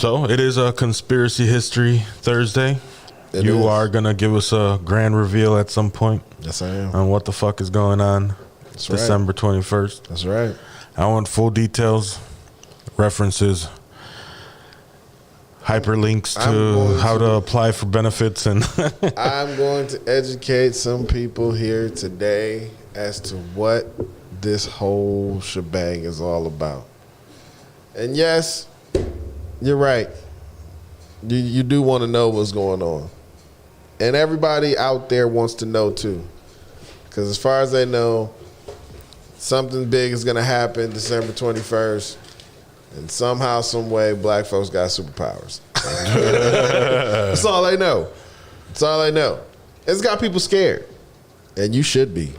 So it is a conspiracy history Thursday. You are gonna give us a grand reveal at some point. Yes, I am. On what the fuck is going on. That's December 21st. That's right. I want full details, references, hyperlinks to how to apply for benefits, and I'm going to educate some people here today as to what this whole shebang is all about. And yes, you're right. You do want to know what's going on. And everybody out there wants to know too. Because as far as they know, something big is going to happen December 21st. And somehow, some way, black folks got superpowers. That's all they know. That's all they know. It's got people scared. And you should be.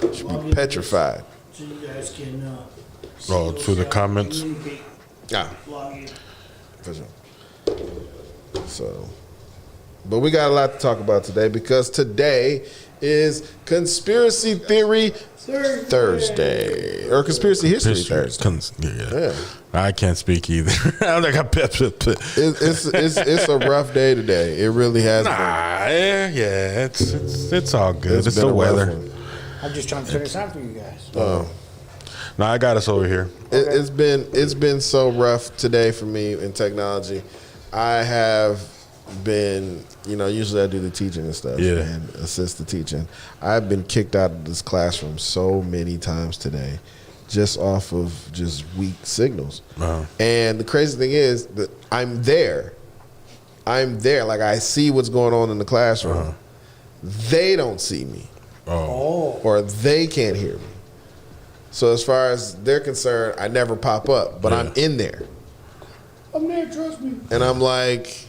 You should be petrified. So you guys can to the comments. Yeah. Log in. For sure. So, but we got a lot to talk about today because today is Conspiracy Theory Thursday. Or Conspiracy History Thursday. Yeah. I can't speak either. I got it's a rough day today. It really has been. Yeah, it's all good. It's the weather. I'm just trying to turn this on for you guys. No, I got us over here. It's been so rough today for me in technology. I have been, usually I do the teaching and stuff and assist the teaching. I've been kicked out of this classroom so many times today just off of just weak signals. And the crazy thing is that I'm there. Like, I see what's going on in the classroom. They don't see me. Or they can't hear me. So as far as they're concerned, I never pop up, but I'm in there. I'm there, trust me. And I'm like,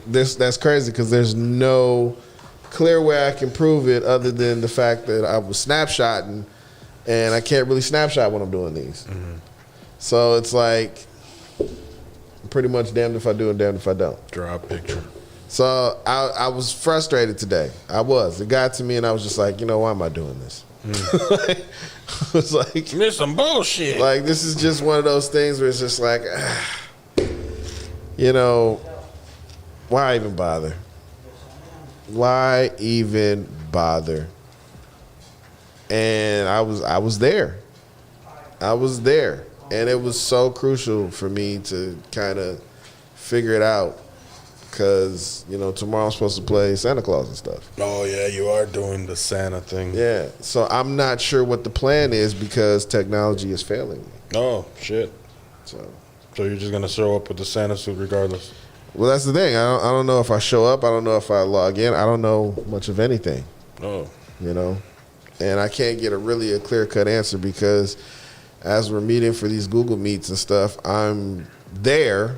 that's crazy because there's no clear way I can prove it other than the fact that I was snapshotting, and I can't really snapshot when I'm doing these. Mm-hmm. So it's like, I'm pretty much damned if I do and damned if I don't. Draw a picture. So I was frustrated today. I was. It got to me, and I was just like, why am I doing this? I was like, there's some bullshit. Like, this is just one of those things where it's just like, why even bother? Why even bother? And I was there. I was there. And it was so crucial for me to kind of figure it out. Because, tomorrow I'm supposed to play Santa Claus and stuff. Oh, yeah, you are doing the Santa thing. Yeah. So I'm not sure what the plan is because technology is failing me. Oh, shit. So you're just going to show up with the Santa suit regardless? Well, that's the thing. I don't know if I show up. I don't know if I log in. I don't know much of anything. Oh. And I can't get a clear-cut answer because as we're meeting for these Google Meets and stuff, I'm there,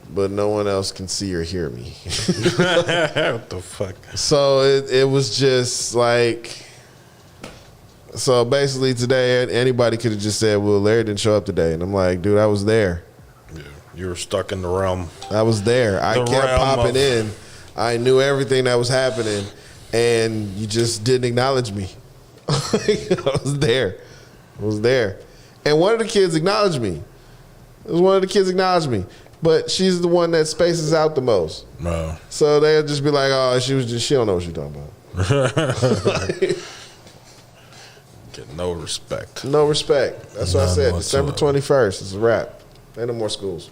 but no one else can see or hear me. What the fuck? So it was just like... So basically today, anybody could have just said, well, Larry didn't show up today. And I'm like, dude, I was there. Yeah, you were stuck in the realm. I was there. I kept popping in. I knew everything that was happening, and you just didn't acknowledge me. I was there. And one of the kids acknowledged me. But she's the one that spaces out the most. No. So they'll just be like, oh, she don't know what she's talking about. Get no respect. No respect. That's what I said. December 21st is a wrap. Ain't no more schools.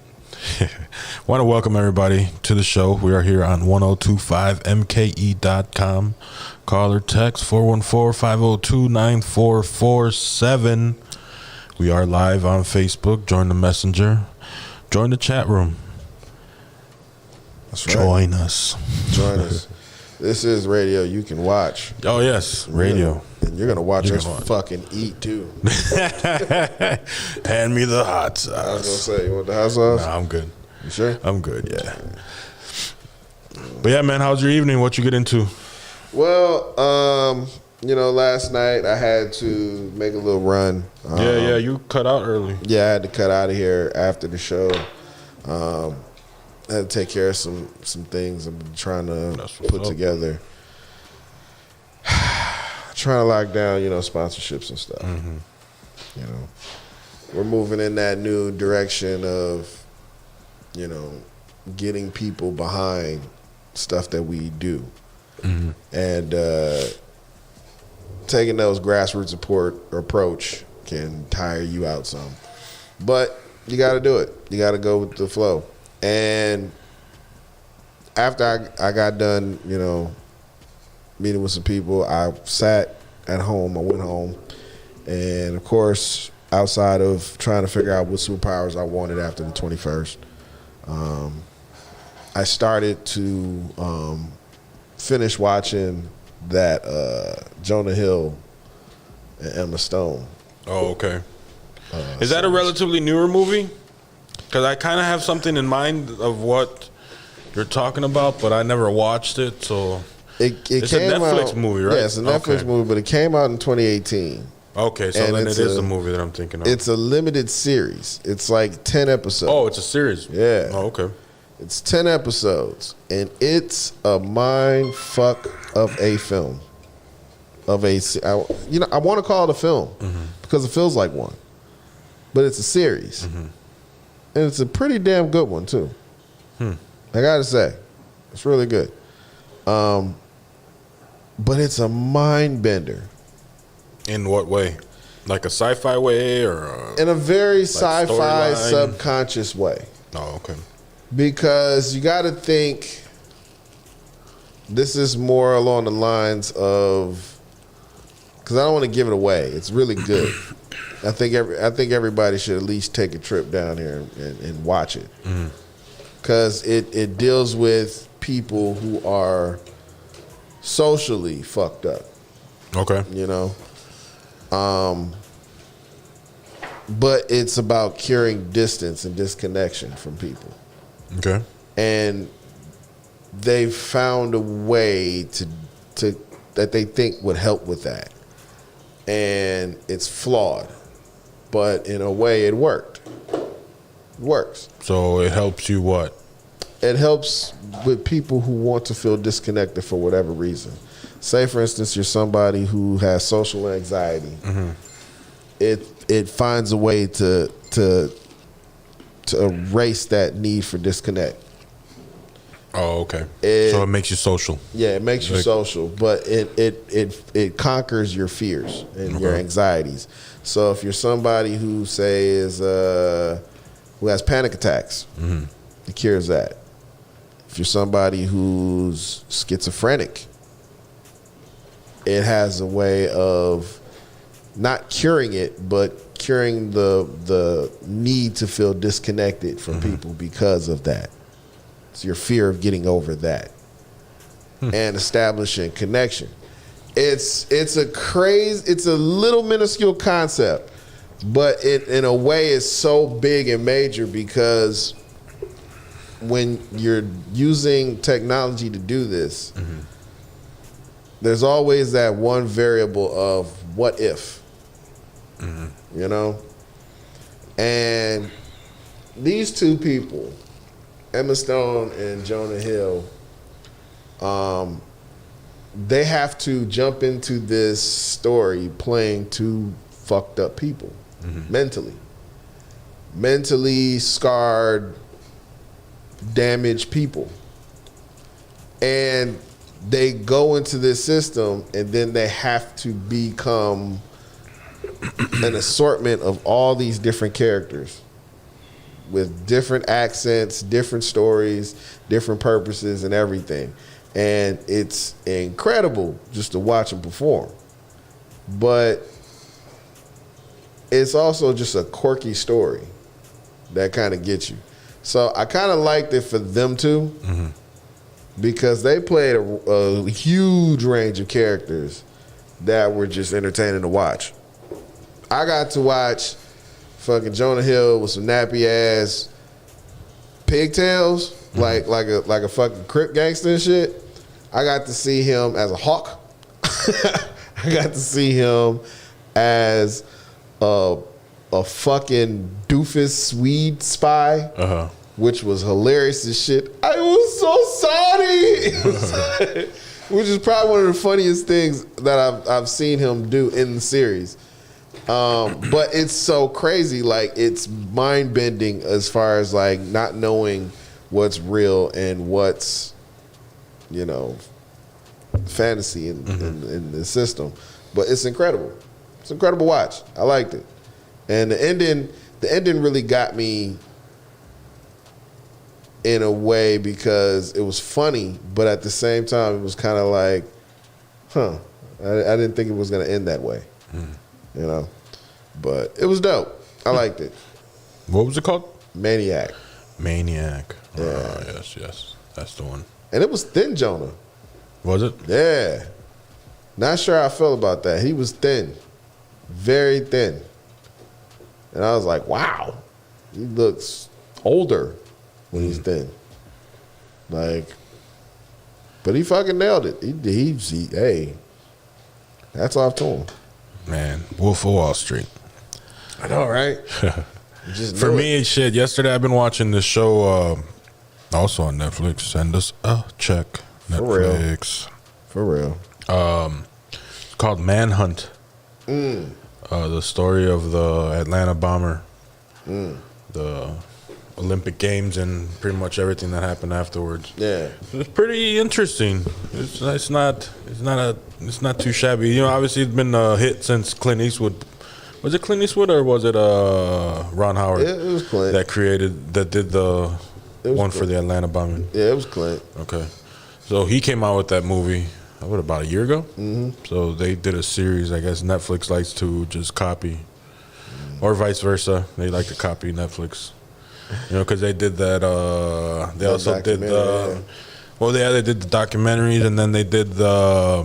Want to welcome everybody to the show. We are here on 1025mke.com. Call or text 414-502-9447. We are live on Facebook. Join the messenger. Join the chat room. That's right. Join us. This is radio you can watch. Oh, yes. Radio. And you're going to watch us fucking eat, too. Hand me the hot sauce. I was going to say, you want the hot sauce? Nah, I'm good. You sure? I'm good, yeah. But yeah, man, how's your evening? What you get into? Well, last night I had to make a little run. Yeah, you cut out early. Yeah, I had to cut out of here after the show. I had to take care of some things I've been trying to put together. Trying to lock down, sponsorships and stuff. Mm-hmm. We're moving in that new direction of you know, getting people behind stuff that we do. And taking those grassroots support approach can tire you out some. But you got to do it. You got to go with the flow. And after I got done, you know, meeting with some people, I sat at home. I went home. And, of course, outside of trying to figure out what superpowers I wanted after the 21st, I started to finish watching that Jonah Hill and Emma Stone. Oh, okay. Is that a relatively newer movie? Because I kind of have something in mind of what you're talking about, but I never watched it, so... It's a Netflix movie, right? Yeah, it's a Netflix movie, but it came out in 2018. Okay, so then it is the movie that I'm thinking of. It's a limited series. It's like 10 episodes. Oh, it's a series? Yeah. Oh, okay. It's 10 episodes, and it's a mind fuck of a film. I want to call it a film because it feels like one, but it's a series, and it's a pretty damn good one too. I gotta say, it's really good. But it's a mind bender. In what way? Like a sci-fi way, or in a very sci-fi storyline? subconscious way. Oh, okay. Because you got to think this is more along the lines of, because I don't want to give it away. It's really good. I think everybody should at least take a trip down here and watch it, because it deals with people who are socially fucked up. Okay. You know, but it's about curing distance and disconnection from people. Okay. And they've found a way to that they think would help with that. And it's flawed, but in a way it worked. It works. So it helps you what? It helps with people who want to feel disconnected for whatever reason. Say, for instance, you're somebody who has social anxiety. It finds a way to erase that need for disconnect. Oh, okay. So it makes you social. Yeah, it makes you social, but it conquers your fears and your anxieties. So if you're somebody who who has panic attacks, it cures that. If you're somebody who's schizophrenic, it has a way of not curing it, but curing the need to feel disconnected from people because of that. It's your fear of getting over that and establishing connection. It's a little minuscule concept, but it in a way is so big and major, because when you're using technology to do this, there's always that one variable of what if, you know? And these two people, Emma Stone and Jonah Hill, they have to jump into this story playing two fucked up people, mentally scarred, damaged people. And they go into this system, and then they have to become an assortment of all these different characters with different accents, different stories, different purposes, and everything. And it's incredible just to watch them perform. But it's also just a quirky story that kind of gets you. So I kind of liked it for them too, because they played a huge range of characters that were just entertaining to watch. I got to watch fucking Jonah Hill with some nappy ass pigtails, like a fucking Crip gangster and shit. I got to see him as a hawk. I got to see him as a fucking doofus Swede spy, which was hilarious as shit. I was so sorry, which is probably one of the funniest things that I've seen him do in the series. But it's so crazy. Like, it's mind bending as far as like not knowing what's real and what's, fantasy in the system. But it's incredible. It's an incredible watch. I liked it. And the ending really got me in a way because it was funny, but at the same time it was kind of like, I didn't think it was going to end that way. But it was dope. I liked it. What was it called? Maniac. Maniac. Yeah. Yes. That's the one. And it was thin Jonah. Was it? Yeah. Not sure how I feel about that. He was thin. Very thin. And I was like, wow. He looks older when he's thin. Like, but he fucking nailed it. Hey, that's off to him. Man, Wolf of Wall Street. I know, right? Just For me, shit, yesterday I've been watching this show also on Netflix. Send us a check. Netflix. For real. It's called Manhunt. The story of the Atlanta bomber. The Olympic Games and pretty much everything that happened afterwards. Yeah. It's pretty interesting. It's not too shabby. Obviously it's been a hit since Clint Eastwood. Was it Clint Eastwood or was it Ron Howard? It was Clint. That did the one for the Atlanta bombing. Yeah, it was Clint. Okay. So he came out with that movie, about a year ago? Mm-hmm. So they did a series. I guess Netflix likes to just copy. Or vice versa. They like to copy Netflix. Because they did that. They also did the. Well, they did the documentaries, and then they did the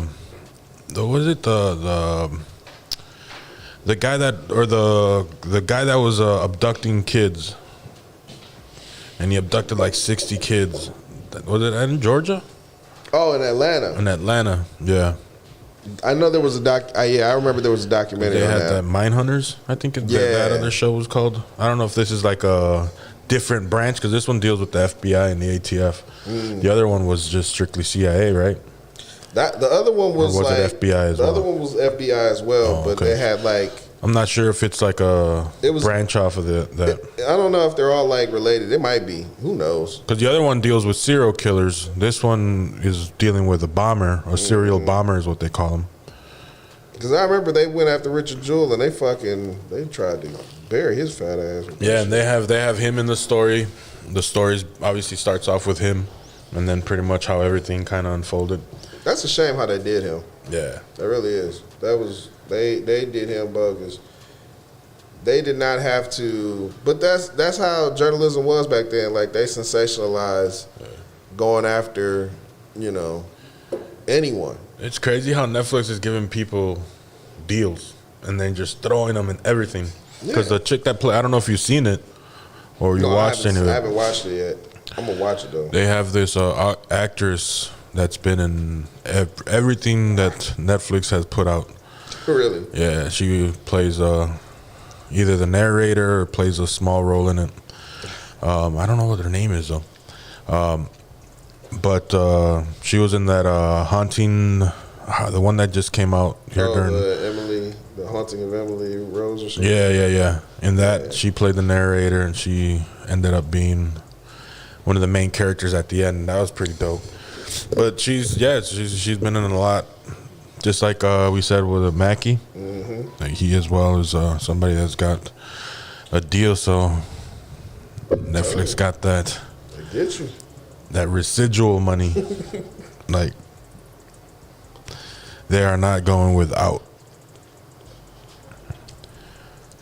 what is it the guy the guy that was abducting kids, and he abducted like 60 kids. Was it in Georgia? Oh, in Atlanta. In Atlanta, yeah. I know there was a I remember there was a documentary. They on had that. that Minehunters, I think that other show was called. I don't know if this is like a different branch because this one deals with the FBI and the ATF. The other one was just strictly CIA, right? The other one was it like FBI as well? The other one was FBI as well, but they had like. I'm not sure if it's like a branch off of that. I don't know if they're all like related. It might be. Who knows? Because the other one deals with serial killers. This one is dealing with a bomber, a serial bomber is what they call him. Because I remember they went after Richard Jewell and they tried to bury his fat ass. Yeah, and they have him in the story. The story obviously starts off with him, and then pretty much how everything kind of unfolded. That's a shame how they did him. Yeah, that really is. That was they did him bogus. They did not have to, but that's how journalism was back then. Like they sensationalized going after, anyone. It's crazy how Netflix is giving people deals and then just throwing them in everything. Because the chick that I don't know if you've seen it or you watched any of it. I haven't watched it yet. I'm gonna watch it though. They have this actress that's been in everything that Netflix has put out. Really? Yeah, she plays either the narrator or plays a small role in it. I don't know what her name is though. But she was in that Haunting, the one that just came out here during the Haunting of Emily Rose or something. Yeah. In that, she played the narrator, and she ended up being one of the main characters at the end. That was pretty dope. But she's been in a lot, just like we said with Mackie. Mm-hmm. Like he as well is somebody that's got a deal. So Netflix got that. They get you. That residual money, like they are not going without.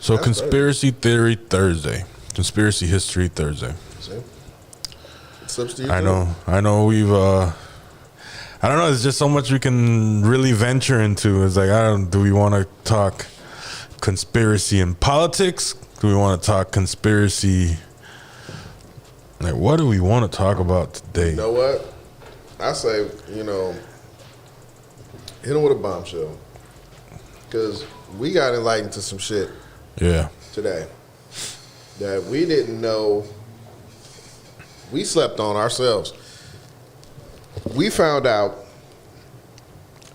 So that's Conspiracy Theory Thursday, Conspiracy History Thursday. It's up to you. I know. We've. I don't know. There's just so much we can really venture into. It's like do we want to talk conspiracy in politics? Do we want to talk conspiracy? Like, what do we want to talk about today? You know what? I say, hit him with a bombshell. Because we got enlightened to some shit today that we didn't know. We slept on ourselves. We found out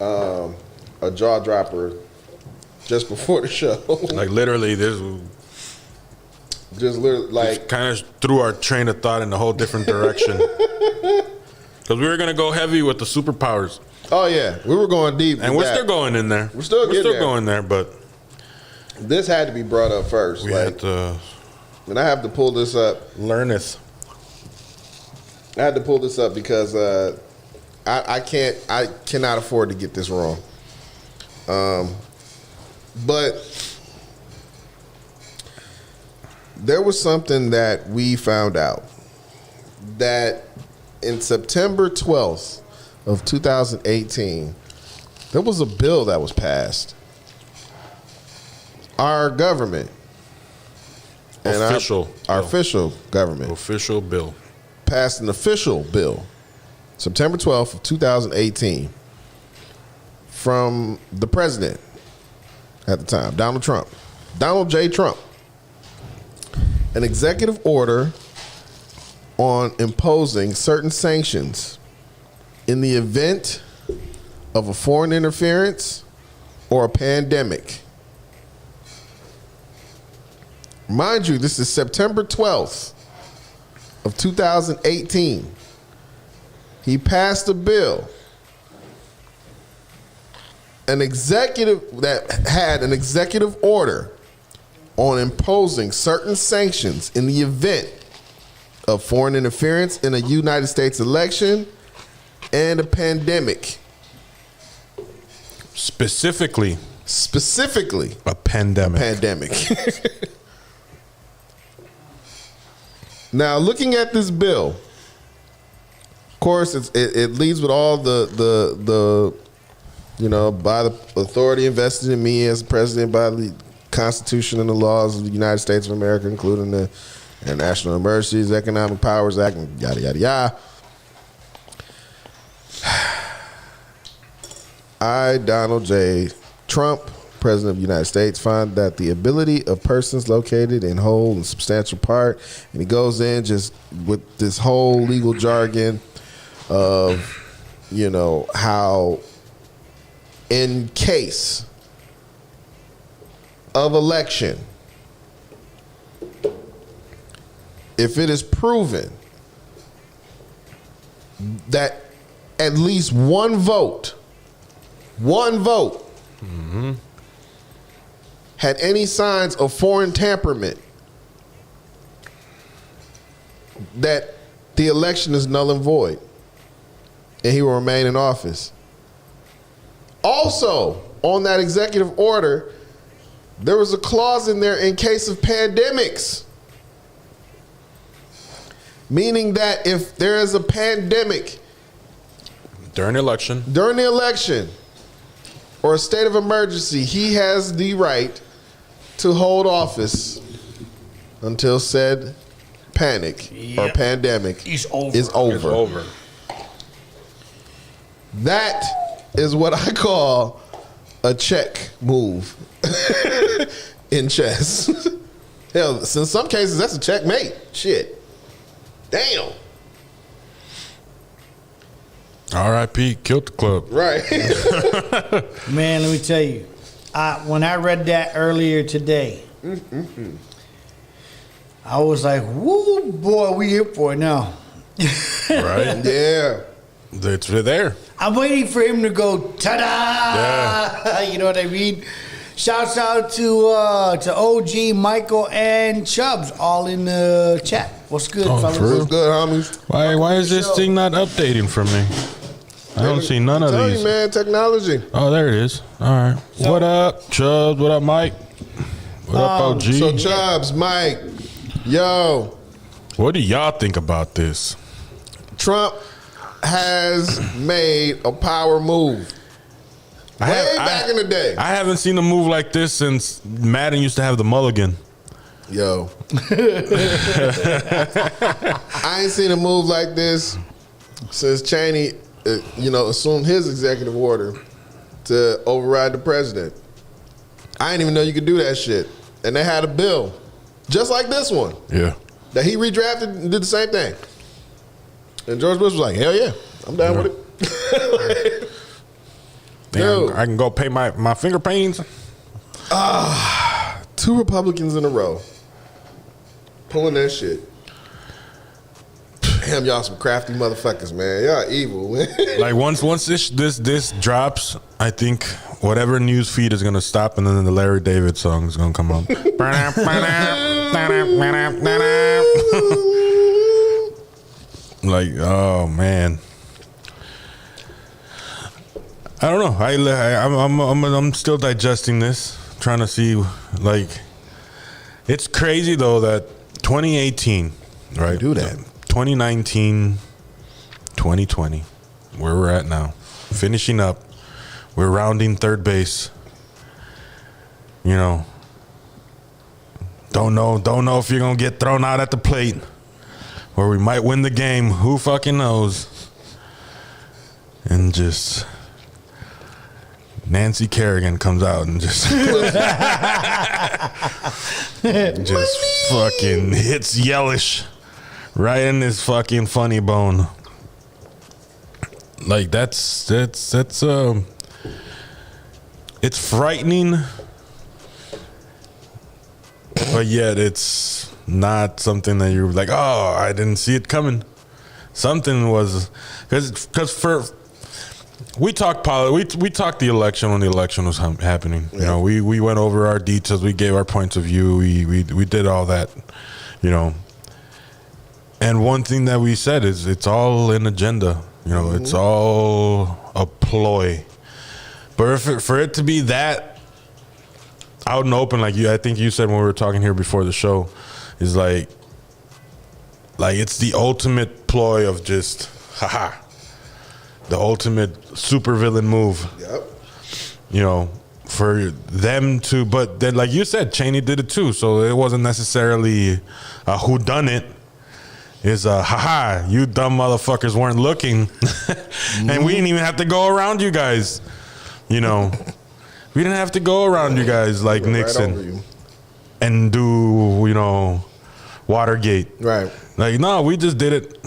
a jaw dropper just before the show. Like literally, this Just literally, like, kind of threw our train of thought in a whole different direction. Because we were gonna go heavy with the superpowers, oh yeah, we were going deep, and with we're that. still going in there. We're still there. going there, but This had to be brought up first. we Like, had to and I have to pull this up. learn this. I had to pull this up because I cannot afford to get this wrong. But there was something that we found out that in September 12th of 2018, there was a bill that was passed. Our government and our official government Official bill. passed an official bill September 12th of 2018 from the president at the time, Donald J. Trump. An executive order on imposing certain sanctions in the event of a foreign interference or a pandemic. Mind you, this is September 12th of 2018. He passed a bill, that had an executive order on imposing certain sanctions in the event of foreign interference in a United States election and a pandemic. Specifically, A a pandemic. Now, looking at this bill, of course, it leads with all the by the authority invested in me as president by the Constitution and the laws of the United States of America, including the National Emergencies, Economic Powers Act, and yada, yada, yada. I, Donald J. Trump, President of the United States, find that the ability of persons located in whole and substantial part, and he goes in just with this whole legal jargon of, how in case of election, if it is proven that at least one vote had any signs of foreign tamperment, that the election is null and void and he will remain in office. Also, on that executive order, there was a clause in there in case of pandemics, meaning that if there is a pandemic During the election or a state of emergency, he has the right to hold office until said panic or pandemic is over. It's over. That is what I call a check move in chess. Hell, in some cases, that's a checkmate. Shit. Damn. R.I.P. Killed the club. Right. Man, let me tell you, when I read that earlier today, I was like, woo, boy, we here for it now. Right? Yeah. It's there. I'm waiting for him to go, ta-da! Yeah. You know what I mean? Shouts out to OG, Michael, and Chubbs, all in the chat. What's good, fellas? for real? What's good, homies? Why is this thing not updating for me? I don't see none of Tell these. you, man, technology. Oh, there it is. All right. What up, Chubbs? What up, Mike? What up, OG? So, Chubbs, Mike, yo, What do y'all think about this? Trump has made a power move. Way back in the day. I haven't seen a move like this since Madden used to have the mulligan. Yo. I ain't seen a move like this since Cheney, assumed his executive order to override the president. I didn't even know you could do that shit. And they had a bill, just like this one, Yeah. that he redrafted and did the same thing. And George Bush was like, hell yeah, I'm down with it. Damn, Yo. I can go pay my finger pains. 2 Republicans in a row pulling that shit. Damn, y'all some crafty motherfuckers, man. Y'all evil, man. Like once this drops, I think whatever news feed is gonna stop, and then the Larry David song is gonna come up. Like, oh man, I don't know. I'm still digesting this, trying to see. Like, it's crazy though that 2018, right? Do that. 2019, 2020, where we're at now, finishing up. We're rounding third base. You know, don't know if you're gonna get thrown out at the plate, or we might win the game. Who fucking knows? And just Nancy Kerrigan comes out and just fucking hits Yelich right in his fucking funny bone. Like that's it's frightening, but yet it's not something that you're like, oh, I didn't see it coming. Something was because we talked the election when the election was happening. You know, we went over our details, we gave our points of view, we did all that, you know. And one thing that we said is it's all an agenda. You know, it's all a ploy. But for it to be that out and open, like I think you said when we were talking here before the show, is like it's the ultimate ploy of just, haha, the ultimate supervillain move. Yep. You know, for them to, but then like you said, Cheney did it too, so it wasn't necessarily a whodunit. Is haha, you dumb motherfuckers weren't looking, and we didn't even have to go around you guys. You know, we didn't have to go around you guys like Nixon and do, you know, Watergate. Right. Like, no, we just did it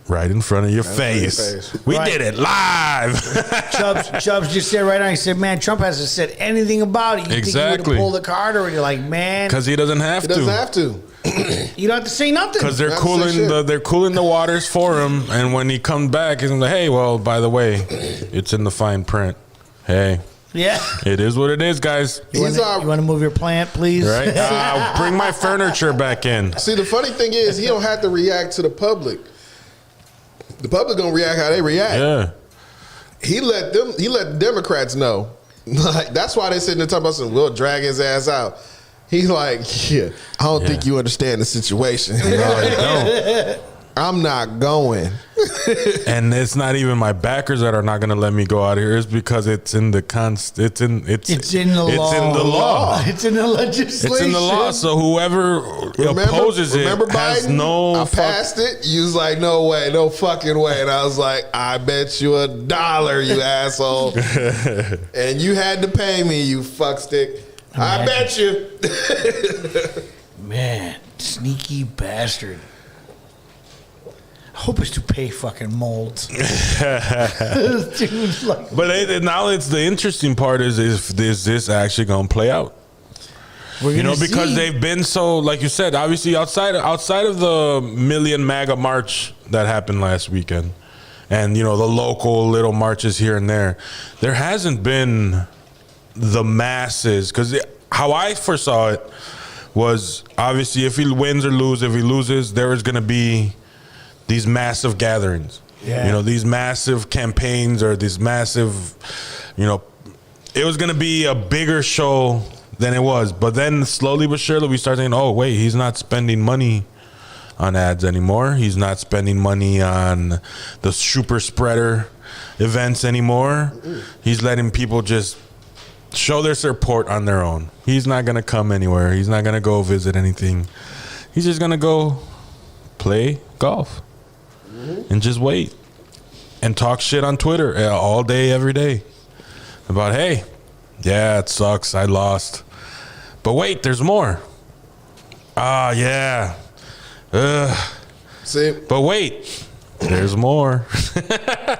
right in front of your face. We did it live. Chubbs just said right now, he said, man, Trump hasn't said anything about it. You think he would have pulled the card, or you're like, man. Because he doesn't have to. He doesn't have to. You don't have to say nothing. Because they're cooling the waters for him, and when he comes back, he's like, hey, well, by the way, it's in the fine print. Hey. Yeah. It is what it is, guys. You want to move your plant, please? Right. Bring my furniture back in. See, the funny thing is, he don't have to react to the public. The public gonna react how they react. Yeah. He let the Democrats know. Like, that's why they sitting there talking about something. We'll drag his ass out. He's like, yeah, I don't think you understand the situation. No, you don't. I'm not going. And it's not even my backers that are not going to let me go out of here. It's because it's in the law. It's in the law. It's in the legislation. It's in the law. So whoever opposes it has Biden? no. I passed it. You was like, no way, no fucking way. And I was like, I bet you $1, you asshole. And you had to pay me, you fuckstick. I bet you. Man, sneaky bastard. I hope it's to pay fucking molds. But now it's the interesting part is this actually going to play out? You know, because they've been so, like you said, obviously outside of the Million MAGA march that happened last weekend, and you know the local little marches here and there hasn't been the masses. Because how I foresaw it was obviously if he wins or loses, if he loses, there is going to be these massive gatherings, you know, these massive campaigns or these massive, you know, it was going to be a bigger show than it was. But then slowly but surely we start thinking, oh, wait, he's not spending money on ads anymore. He's not spending money on the super spreader events anymore. He's letting people just show their support on their own. He's not going to come anywhere. He's not going to go visit anything. He's just going to go play golf. And just wait and talk shit on Twitter all day, every day about, hey, yeah, it sucks, I lost, but wait, there's more. Yeah. See, but wait, there's more.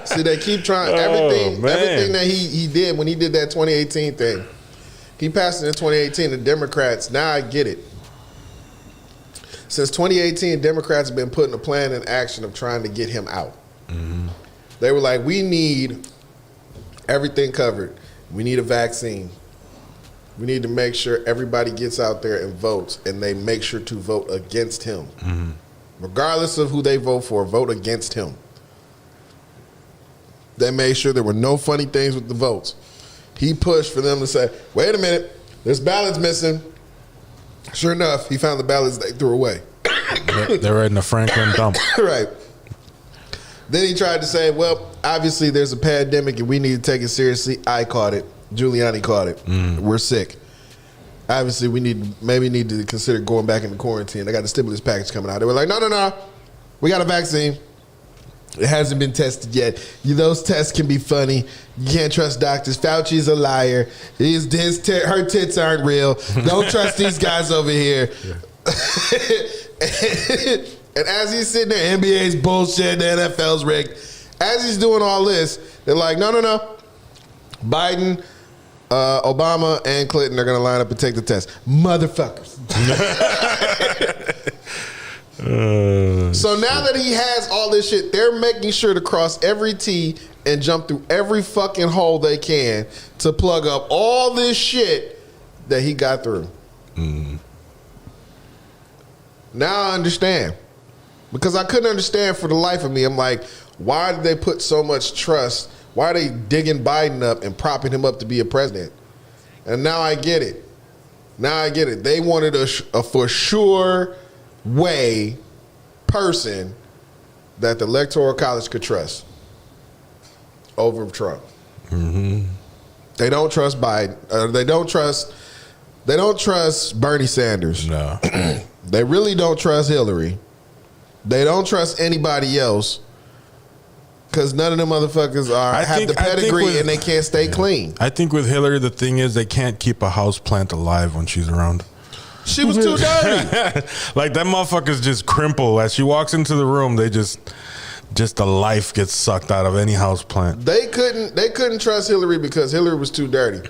See, they keep trying everything that he did when he did that 2018 thing. He passed it in 2018. The Democrats, now I get it. Since 2018, Democrats have been putting a plan in action of trying to get him out. Mm-hmm. They were like, we need everything covered. We need a vaccine. We need to make sure everybody gets out there and votes, and they make sure to vote against him. Mm-hmm. Regardless of who they vote against him. They made sure there were no funny things with the votes. He pushed for them to say, wait a minute, there's ballots missing. Sure enough, he found the ballots they threw away. They're in the Franklin dump. Right. Then he tried to say, well, obviously there's a pandemic and we need to take it seriously. I caught it. Giuliani caught it. We're sick. Obviously, we maybe need to consider going back into quarantine. They got the stimulus package coming out. They were like, no. We got a vaccine. It hasn't been tested yet. Those tests can be funny. You can't trust doctors. Fauci's a liar. Her tits aren't real. Don't trust these guys over here. And as he's sitting there, NBA's bullshit, the NFL's rigged. As he's doing all this, they're like, no. Biden, Obama, and Clinton are going to line up and take the test. Motherfuckers. So now that he has all this shit, they're making sure to cross every T and jump through every fucking hole they can to plug up all this shit that he got through. Now I understand. Because I couldn't understand for the life of me. I'm like, why did they put so much trust? Why are they digging Biden up and propping him up to be a president? And now I get it. They wanted a for sure person that the Electoral College could trust over Trump. Mm-hmm. They don't trust Biden. They don't trust Bernie Sanders. No. They really don't trust Hillary. They don't trust anybody else because none of them motherfuckers have the pedigree and they can't stay clean. I think with Hillary, the thing is they can't keep a house plant alive when she's around. She was too dirty. Like that motherfucker's just crumple. As she walks into the room, they just the life gets sucked out of any house plant. They couldn't trust Hillary because Hillary was too dirty.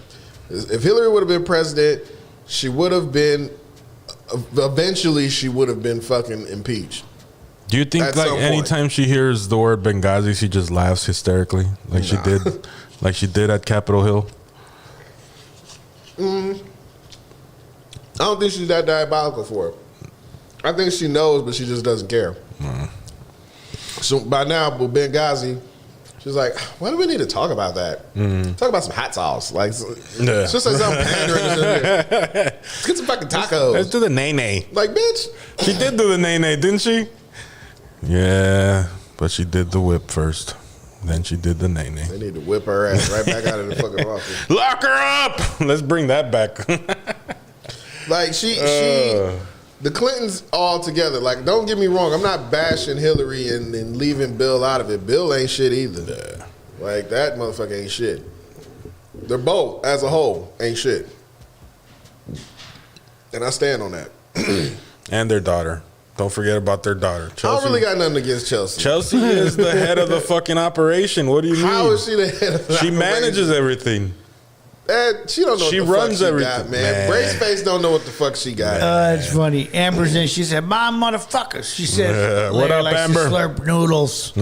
If Hillary would have been president, she would have been eventually she would have been fucking impeached. Do you think like anytime she hears the word Benghazi, she just laughs hysterically like she did at Capitol Hill? I don't think she's that diabolical for it. I think she knows, but she just doesn't care. So by now, with Benghazi, she's like, why do we need to talk about that? Talk about some hot sauce. Like, it's just like something pandering. Let's get some fucking tacos. Let's do the nay-nay. Like, bitch. She did do the nay-nay, didn't she? Yeah, but she did the whip first. Then she did the nay-nay. They need to whip her ass right back out of the fucking office. Lock her up! Let's bring that back. Like, the Clintons all together. Like, don't get me wrong. I'm not bashing Hillary and leaving Bill out of it. Bill ain't shit either. Yeah. Like, that motherfucker ain't shit. They're both, as a whole, ain't shit. And I stand on that. And their daughter. Don't forget about their daughter. Chelsea. I don't really got nothing against Chelsea. Chelsea is the head of the fucking operation. What do you mean? How is she the head of the She operation? manages everything. She don't know She what the runs fuck she everything, got, man. Braceface don't know what the fuck she got. It's funny. Amber's in. She said, "My motherfuckers." She said, What up, likes to Amber? slurp noodles.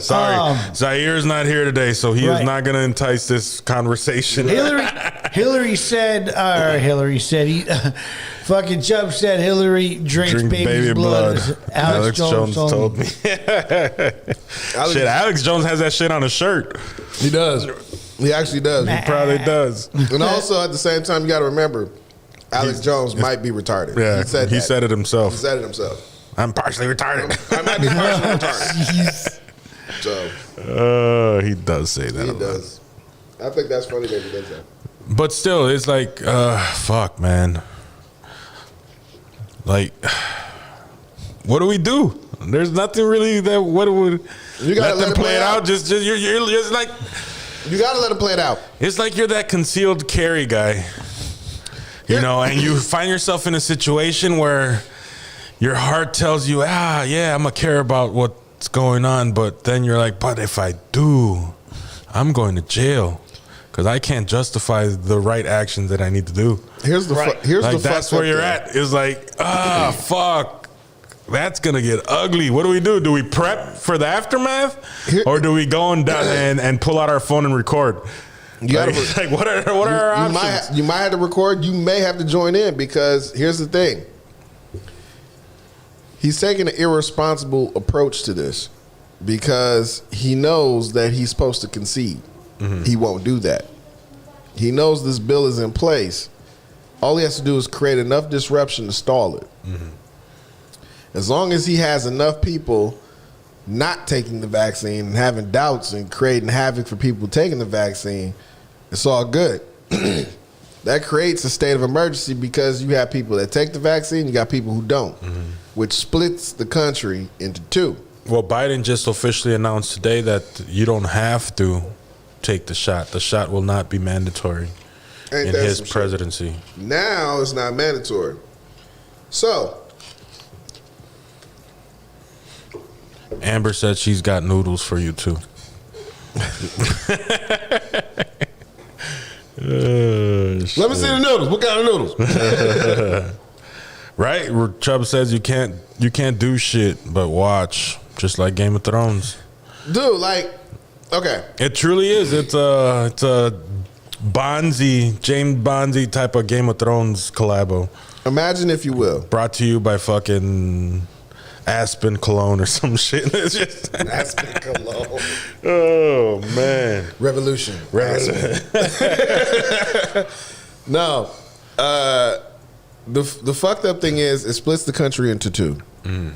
Sorry. Zaire is not here today, so he is not going to entice this conversation. Hillary said, fucking Chubb said Hillary drinks baby's blood. Alex Jones told me. Alex Jones has that shit on a shirt. He does. He actually does. He probably does. And also, at the same time, you got to remember, Alex Jones might be retarded. Yeah, he said it himself. He said it himself. I'm partially retarded. I might be partially retarded. So he does say that. He does. I think that's funny that he does that. But still, it's like, fuck, man. Like, what do we do? There's nothing really that. What would you gotta let them play it out? Just you're just like. You gotta let him play it out. It's like you're that concealed carry guy, you know, and you find yourself in a situation where your heart tells you, yeah, I'm gonna care about what's going on, but then you're like, but if I do, I'm going to jail because I can't justify the right actions that I need to do. Here's the that's where you're at. It's like, fuck, that's gonna get ugly. What do we do? Do we prep for the aftermath, or do we go and pull out our phone and record? What are our options? You might have to record. You may have to join in, because here's the thing. He's taking an irresponsible approach to this because he knows that he's supposed to concede. Mm-hmm. He won't do that. He knows this bill is in place. All he has to do is create enough disruption to stall it. Mm-hmm. As long as he has enough people not taking the vaccine and having doubts and creating havoc for people taking the vaccine, it's all good. That creates a state of emergency because you have people that take the vaccine, you got people who don't, which splits the country into two. Well, Biden just officially announced today that you don't have to take the shot. The shot will not be mandatory in his presidency. Now it's not mandatory. So, Amber said she's got noodles for you too. Let me see the noodles. What kind of noodles? Right? Chubb says you can't do shit but watch, just like Game of Thrones. Dude, like, okay. It truly is. It's a James Bonzi type of Game of Thrones collabo. Imagine, if you will. Brought to you by fucking Aspen Cologne or some shit. It's just Aspen Cologne. Oh man. Revolution. No. The fucked up thing is it splits the country into two. Mm.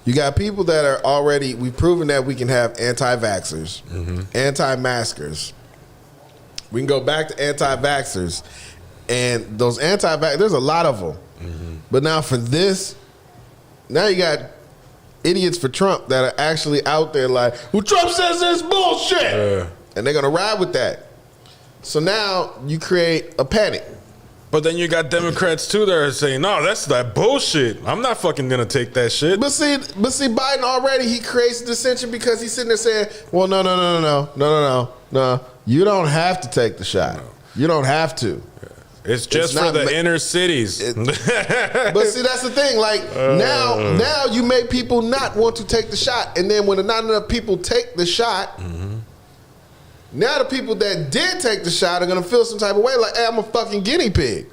You got people that are already, we've proven that we can have anti-vaxxers, anti-maskers. We can go back to anti-vaxxers, and those anti-vaxxers, there's a lot of them. Mm-hmm. But now for this, now you got idiots for Trump that are actually out there like, well, Trump says this bullshit. And they're going to ride with that. So now you create a panic. But then you got Democrats too that are saying, no, that's that bullshit. I'm not fucking going to take that shit. But see, Biden already, he creates dissension because he's sitting there saying, well, no. You don't have to take the shot. No. You don't have to. It's just for the inner cities. But see, that's the thing. Like now you make people not want to take the shot, and then when not enough people take the shot, now the people that did take the shot are gonna feel some type of way, like, hey, I'm a fucking guinea pig.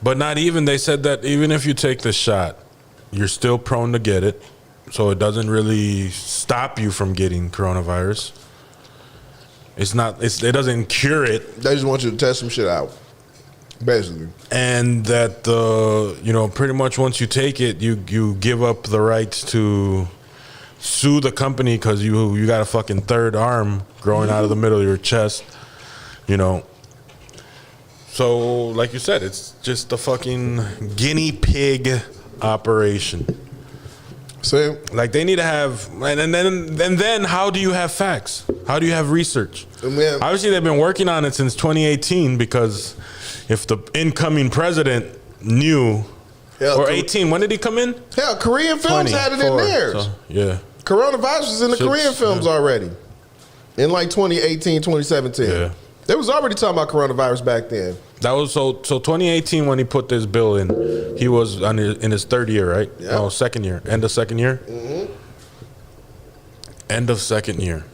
But not even. They said that even if you take the shot, you're still prone to get it, so it doesn't really stop you from getting coronavirus. It's not. It doesn't cure it. They just want you to test some shit out. Basically. And that, pretty much once you take it, you give up the right to sue the company because you got a fucking third arm growing out of the middle of your chest, So, like you said, it's just a fucking guinea pig operation. So, like, they need to have, and then how do you have facts? How do you have research? Obviously, they've been working on it since 2018 because if the incoming president knew, or 18, when did he come in? Hell, Korean films had it in theirs. So, yeah. Coronavirus was in the Korean films already. In like 2018, 2017. Yeah. They was already talking about coronavirus back then. That was so 2018 when he put this bill in, he was in his third year, right? Yeah. No, second year. End of second year? Mm-hmm. End of second year.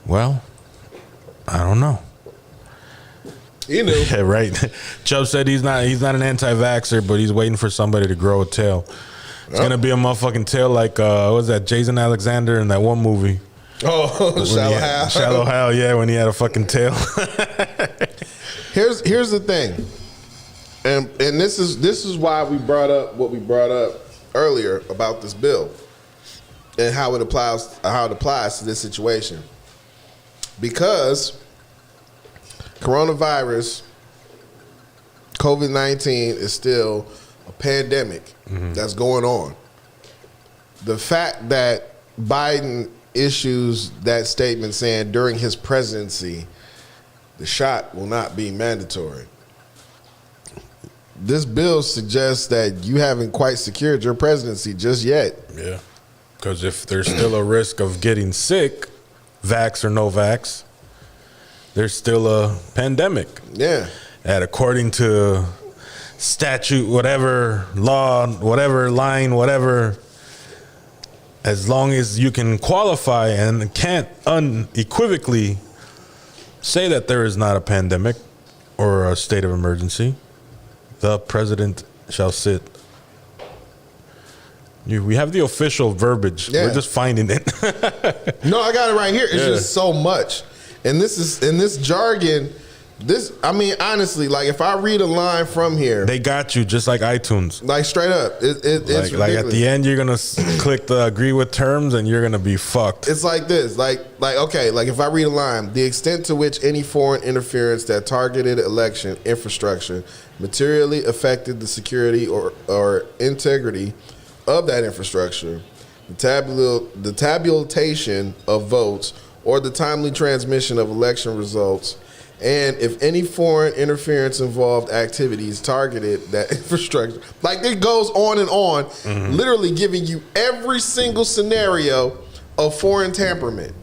Well, I don't know. You knew. Yeah, right. Chubb said he's not an anti-vaxxer, but he's waiting for somebody to grow a tail. It's gonna be a motherfucking tail like what was that, Jason Alexander in that one movie? Oh, Shallow Hal, yeah, when he had a fucking tail. Here's the thing, and this is why we brought up what we brought up earlier about this bill and how it applies to this situation, because coronavirus, COVID-19 is still a pandemic that's going on. The fact that Biden issues that statement saying during his presidency, the shot will not be mandatory. This bill suggests that you haven't quite secured your presidency just yet. Yeah. Because if there's still a risk of getting sick, vax or no vax, there's still a pandemic. Yeah. And according to statute, whatever, law, whatever, line, whatever, as long as you can qualify and can't unequivocally say that there is not a pandemic or a state of emergency, the president shall sit. We have the official verbiage. Yeah. We're just finding it. No, I got it right here. It's just so much. And this jargon, I mean, honestly, like if I read a line from here, They got you just like iTunes. like straight up, it's ridiculous. Like at the end, you're gonna click the agree with terms, and you're gonna be fucked. It's like this, like okay, like if I read a line, the extent to which any foreign interference that targeted election infrastructure materially affected the security or integrity of that infrastructure, the tabulation of votes, or the timely transmission of election results, and if any foreign interference involved activities targeted that infrastructure. Like it goes on and on, literally giving you every single scenario of foreign tamperment.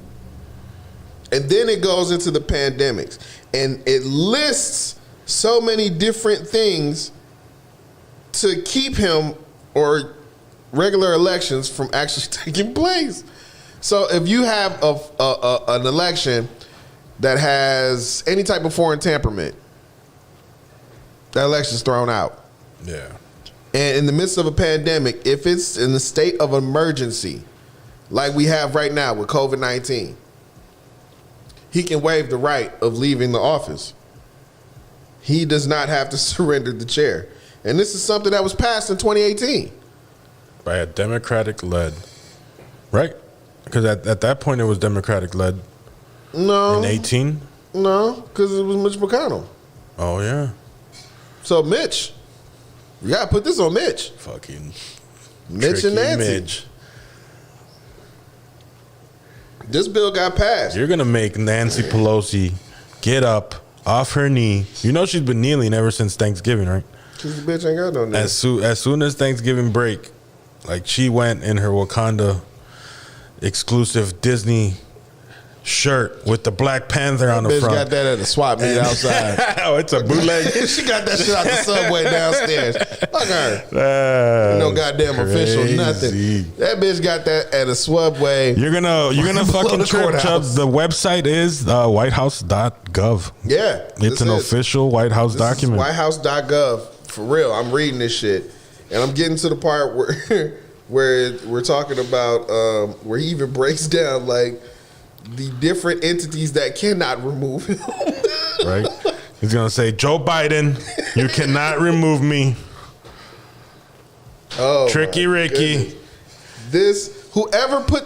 And then it goes into the pandemics. And it lists so many different things to keep him or regular elections from actually taking place. So if you have an election that has any type of foreign tamperment, that election's thrown out. Yeah. And in the midst of a pandemic, if it's in the state of emergency, like we have right now with COVID-19, he can waive the right of leaving the office. He does not have to surrender the chair. And this is something that was passed in 2018. By a Democratic-led, right? Because at that point it was Democratic-led. No. In 18? No, because it was Mitch McConnell. Oh, yeah. So Mitch, you got to put this on Mitch. Fucking Mitch and Nancy. Mitch. This bill got passed. You're going to make Nancy Pelosi get up off her knee. You know she's been kneeling ever since Thanksgiving, right? Because the bitch ain't got no name. As soon as Thanksgiving break, like she went in her Wakanda exclusive Disney shirt with the Black Panther on the bitch front. got that at the swap meet outside. Oh, it's a bootleg. She got that shit out the subway downstairs. Look at her. No goddamn official nothing. That bitch got that at a subway. You're gonna fucking trip, Chubbs. The website is whitehouse.gov. Yeah. It's an official White House document. Whitehouse.gov. For real. I'm reading this shit. And I'm getting to the part where we're talking about where he even breaks down like the different entities that cannot remove him. Right? He's gonna say, Joe Biden, you cannot remove me. Oh, Tricky Ricky. Goodness. Whoever put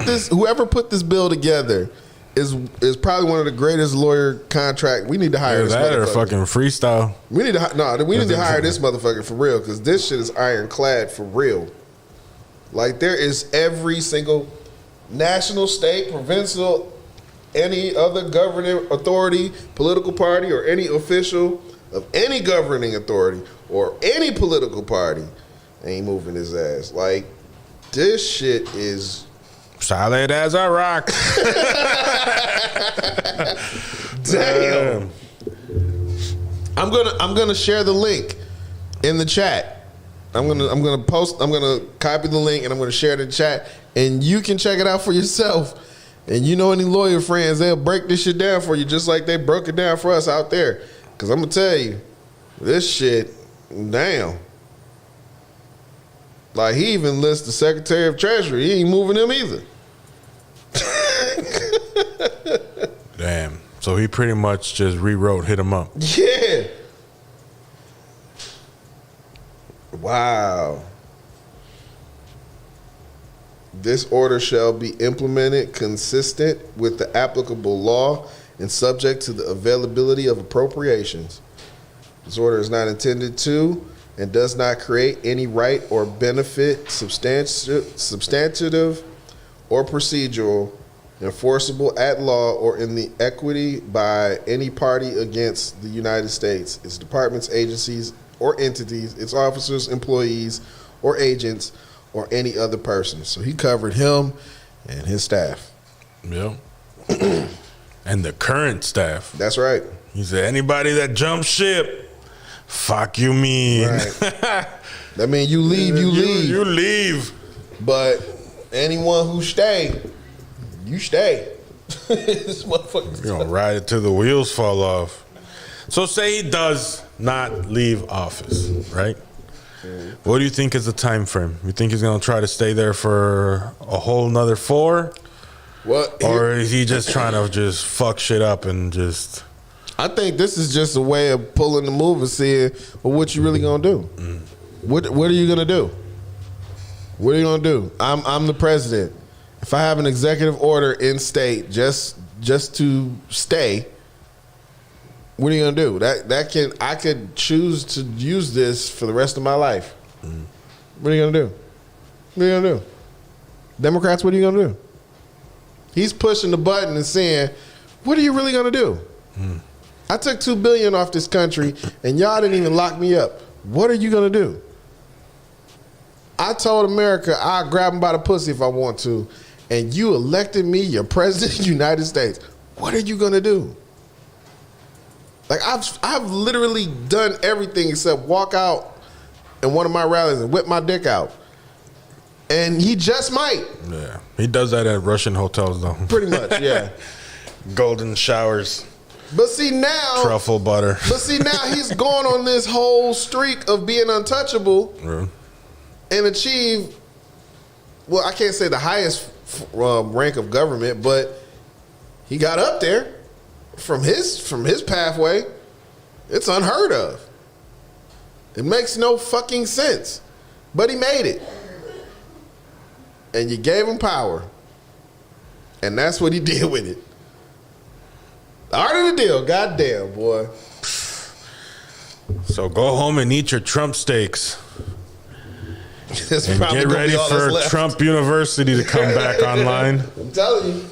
this bill together is probably one of the greatest lawyer contract. We need to hire this that or motherfucker. fucking freestyle. We need to hire this motherfucker for real, because this shit is ironclad for real. Like there is every single national, state, provincial, any other governing authority, political party, or any official of any governing authority or any political party ain't moving his ass. Like this shit is solid as a rock. Damn. I'm gonna share the link in the chat. I'm gonna copy the link and I'm gonna share it in the chat, and you can check it out for yourself. And you know any lawyer friends, they'll break this shit down for you just like they broke it down for us out there. Cause I'm gonna tell you, this shit, damn. Like he even lists the Secretary of Treasury. He ain't moving him either. Damn. So he pretty much just rewrote Hit 'Em Up. Yeah. Wow. This order shall be implemented consistent with the applicable law and subject to the availability of appropriations. This order is not intended to and does not create any right or benefit substantive or procedural, enforceable at law or in the equity by any party against the United States, its departments, agencies, or entities, its officers, employees, or agents, or any other person. So he covered him and his staff. Yeah. And the current staff. That's right. He said, anybody that jumps ship, fuck you mean. Right. That means you leave, you leave. You leave. But anyone who stay, you stay. This motherfucker. You're gonna ride it till the wheels fall off. So say he does not leave office, right? What do you think is the time frame? You think he's gonna try to stay there for a whole nother 4? Or is he just trying to just fuck shit up and just... I think this is just a way of pulling the move and seeing, well, what you really gonna do? What are you gonna do? What are you gonna do? I'm the president. If I have an executive order in state just to stay, what are you gonna do? I could choose to use this for the rest of my life. What are you gonna do? What are you gonna do? Democrats, what are you gonna do? He's pushing the button and saying, what are you really gonna do? I took $2 billion off this country and y'all didn't even lock me up. What are you gonna do? I told America I'll grab him by the pussy if I want to, and you elected me your president of the United States. What are you gonna do? Like I've literally done everything except walk out in one of my rallies and whip my dick out. And he just might. Yeah. He does that at Russian hotels though. Pretty much, yeah. Golden showers. But see now, truffle butter. But see now, he's gone on this whole streak of being untouchable and achieve. Well, I can't say the highest rank of government, but he got up there from his pathway. It's unheard of. It makes no fucking sense, but he made it, and you gave him power, and that's what he did with it. The art of the deal, goddamn boy. So go home and eat your Trump steaks. And get ready for Trump University to come back online. I'm telling you.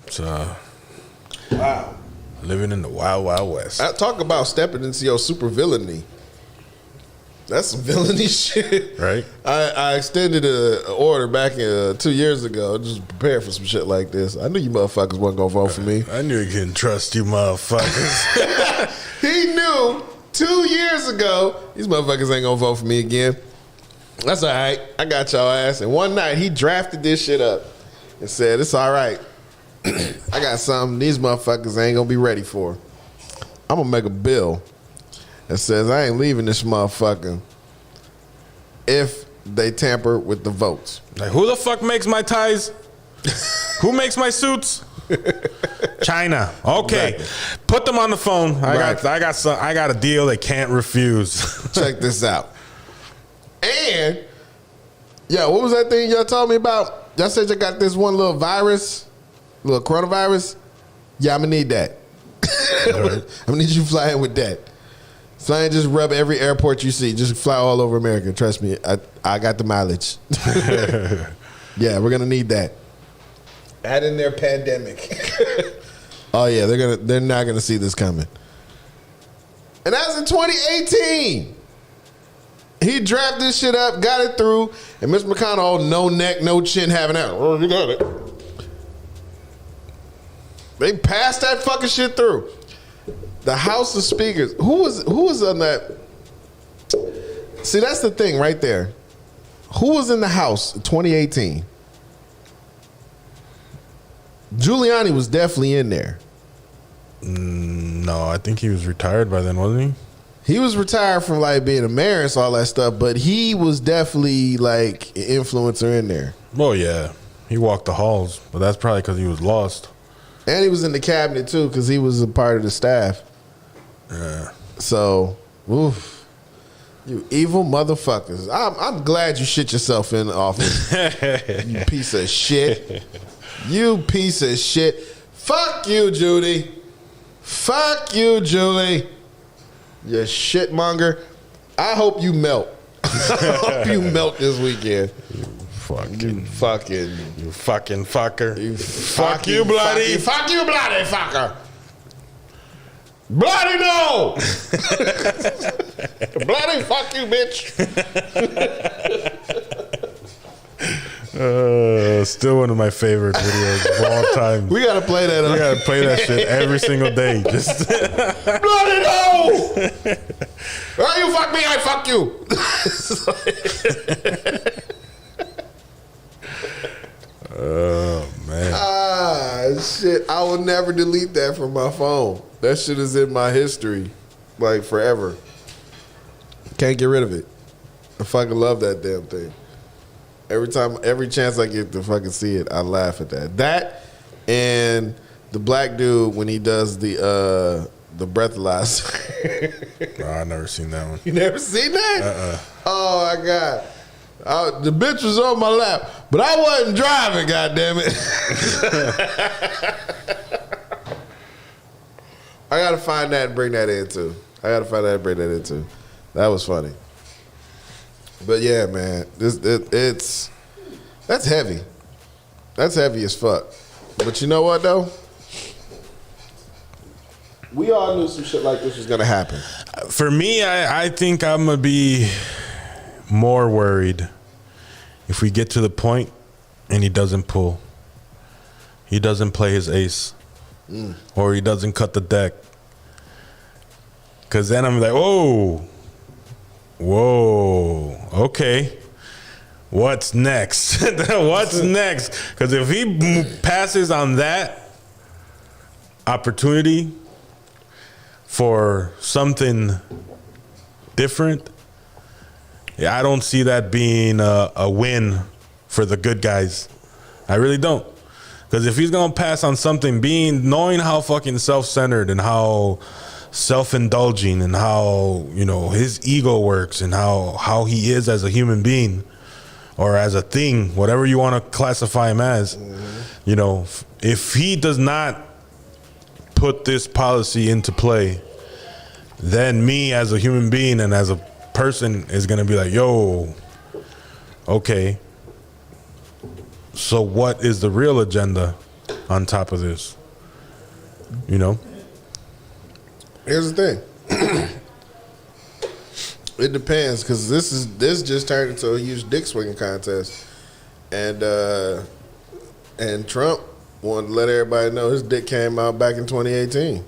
It's wow. Living in the wild, wild west. Talk about stepping into your super villainy. That's some villainy shit. Right. I extended an order back 2 years ago, just prepared for some shit like this. I knew you motherfuckers wasn't gonna vote for me. I knew you couldn't trust you motherfuckers. He knew 2 years ago, these motherfuckers ain't gonna vote for me again. That's all right. I got y'all ass. And one night, he drafted this shit up and said, it's all right. I got something these motherfuckers ain't gonna be ready for. I'm gonna make a bill that says I ain't leaving this motherfucker if they tamper with the votes. Like, who the fuck makes my ties? Who makes my suits? China. Okay. Exactly. Put them on the phone. I got a deal they can't refuse. Check this out. And yeah, what was that thing y'all told me about? Y'all said you got this one little virus, little coronavirus. Yeah, I'm gonna need that. Right. I'm gonna need you to fly in with that. So I ain't just rub every airport you see. Just fly all over America. Trust me, I got the mileage. Yeah, we're gonna need that. Add in their pandemic. Oh yeah, they're not gonna see this coming. And that was in 2018. He drafted this shit up, got it through, and Mitch McConnell, no neck, no chin, having out. Oh, you got it. They passed that fucking shit through. The House of Speakers. Who was on that? See, that's the thing right there. Who was in the House in 2018? Giuliani was definitely in there. No, I think he was retired by then, wasn't he? He was retired from like being a mayor and all that stuff, but he was definitely like an influencer in there. Oh yeah, he walked the halls, but that's probably because he was lost. And he was in the cabinet too, because he was a part of the staff. Yeah. So, oof, you evil motherfuckers! I'm glad you shit yourself in the office. You piece of shit. You piece of shit. Fuck you, Judy. Fuck you, Julie. You shitmonger. I hope you melt. I hope you melt this weekend. You fucking fucker. You fuck you, bloody. Fuck you, bloody fucker. Bloody no. Bloody fuck you, bitch. Still one of my favorite videos of all time. We gotta play that. We gotta play that shit every single day. Just bloody no. Oh, you fuck me, I fuck you. Oh man. Shit. I will never delete that from my phone. That shit is in my history, like forever. Can't get rid of it. I fucking love that damn thing. Every chance I get to fucking see it, I laugh at that. That and the black dude when he does the breathalyzer. Oh, I never seen that one. You never seen that? Oh my god. The bitch was on my lap, but I wasn't driving, goddammit. I gotta find that and bring that in too. That was funny. But yeah, man, that's heavy. That's heavy as fuck. But you know what though? We all knew some shit like this was gonna happen. For me, I think I'm gonna be more worried if we get to the point and he doesn't pull. He doesn't play his ace. Or he doesn't cut the deck. Because then I'm like, whoa, okay. What's next? What's next? Because if he passes on that opportunity for something different, yeah, I don't see that being a win for the good guys. I really don't. Because if he's going to pass on something, knowing how fucking self-centered and how self-indulging and how, you know, his ego works and how he is as a human being or as a thing, whatever you want to classify him as, you know, if he does not put this policy into play, then me as a human being and as a person is going to be like, yo, okay, so what is the real agenda on top of this? You know? Here's the thing. It depends, because this just turned into a huge dick swinging contest, and Trump wanted to let everybody know his dick came out back in 2018.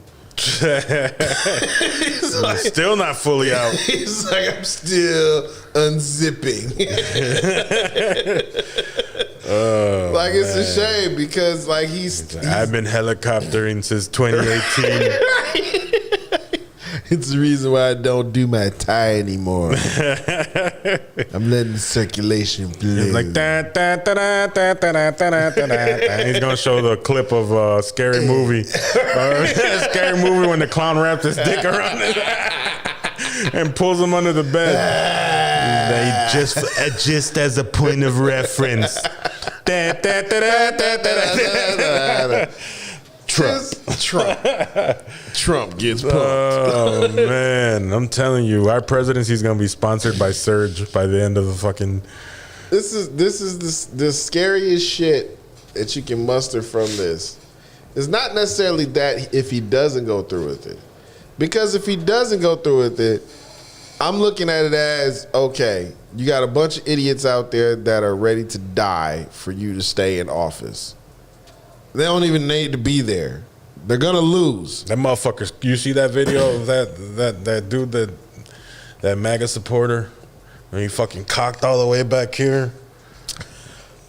Like, still not fully out. He's like, I'm still unzipping. Like, it's a shame because like he's I've been helicoptering since 2018. It's the reason why I don't do my tie anymore. I'm letting the circulation flow. Like he's gonna show the clip of Scary Movie. Scary Movie when the clown wraps his dick around it and pulls him under the bed. Just as a point of reference. Trump gets pumped. Oh man, I'm telling you, our presidency is gonna be sponsored by Surge by the end of the fucking. This is the scariest shit that you can muster from this. It's not necessarily that if he doesn't go through with it, because if he doesn't go through with it, I'm looking at it as, okay, you got a bunch of idiots out there that are ready to die for you to stay in office. They don't even need to be there. They're gonna lose. That motherfuckers. You see that video of that dude, that MAGA supporter, and he fucking cocked all the way back here,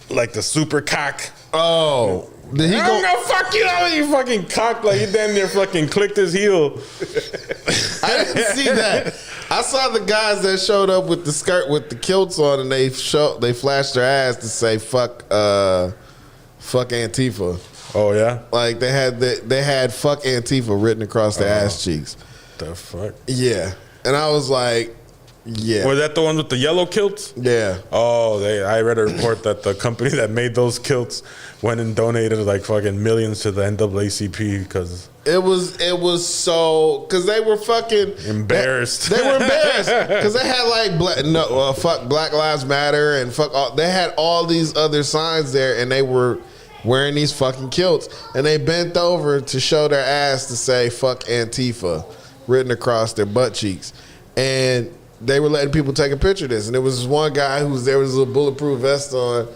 like the super cock. Oh, did he I'm gonna fuck you up. He fucking cocked like he damn near fucking clicked his heel. I didn't see that. I saw the guys that showed up with the skirt with the kilts on, and they flashed their ass to say fuck Antifa. Oh yeah, like they had fuck Antifa written across their ass cheeks. The fuck? Yeah, and I was like, yeah. Was that the one with the yellow kilts? Yeah. Oh, I read a report that the company that made those kilts went and donated like fucking millions to the NAACP because it was so because they were fucking embarrassed. They were embarrassed because they had like fuck Black Lives Matter and fuck all, they had all these other signs there, and they were wearing these fucking kilts, and they bent over to show their ass to say fuck Antifa written across their butt cheeks. And they were letting people take a picture of this, and there was this one guy who was there with his little bulletproof vest on,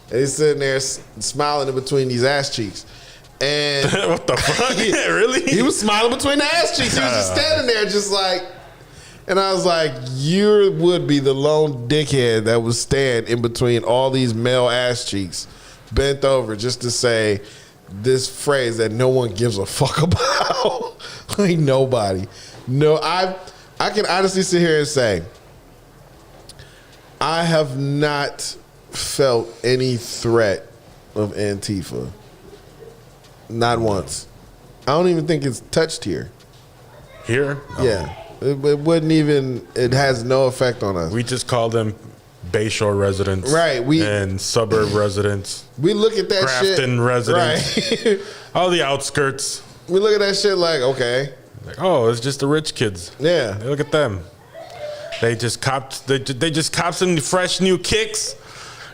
and he's sitting there smiling in between these ass cheeks. And what the fuck? Yeah, really? He was smiling between the ass cheeks. He was just standing there, just like. And I was like, you would be the lone dickhead that would stand in between all these male ass cheeks, bent over just to say this phrase that no one gives a fuck about. Like nobody. No, I can honestly sit here and say, I have not felt any threat of Antifa. Not once. I don't even think it's touched here. Here? No. Yeah. It wouldn't even, it has no effect on us. We just call them Bayshore residents. Right. And suburb residents. We look at that Grafton shit. residents. Right. All the outskirts. We look at that shit like, okay. Like, oh, it's just the rich kids. Yeah. Hey, look at them. They just copped some fresh new kicks.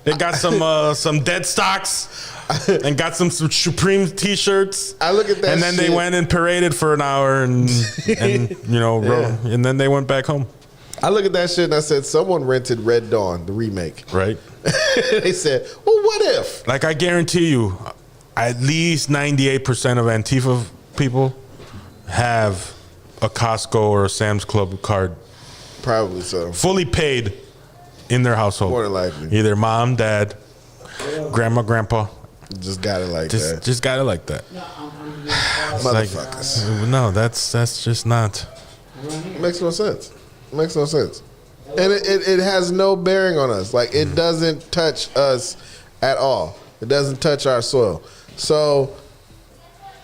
They got some dead stocks. And got some Supreme T-shirts. I look at that, and then shit. They went and paraded for an hour, and and then they went back home. I look at that shit and I said, someone rented Red Dawn, the remake, right? They said, well, what if? Like I guarantee you, at least 98% of Antifa people have a Costco or a Sam's Club card, probably so, fully paid in their household. More than likely, either mom, dad, grandma, grandpa. Just got it like that. Just got it like that. Motherfuckers. Like, no, that's just not. It makes no sense. It makes no sense. And it has no bearing on us. Like, it doesn't touch us at all. It doesn't touch our soil. So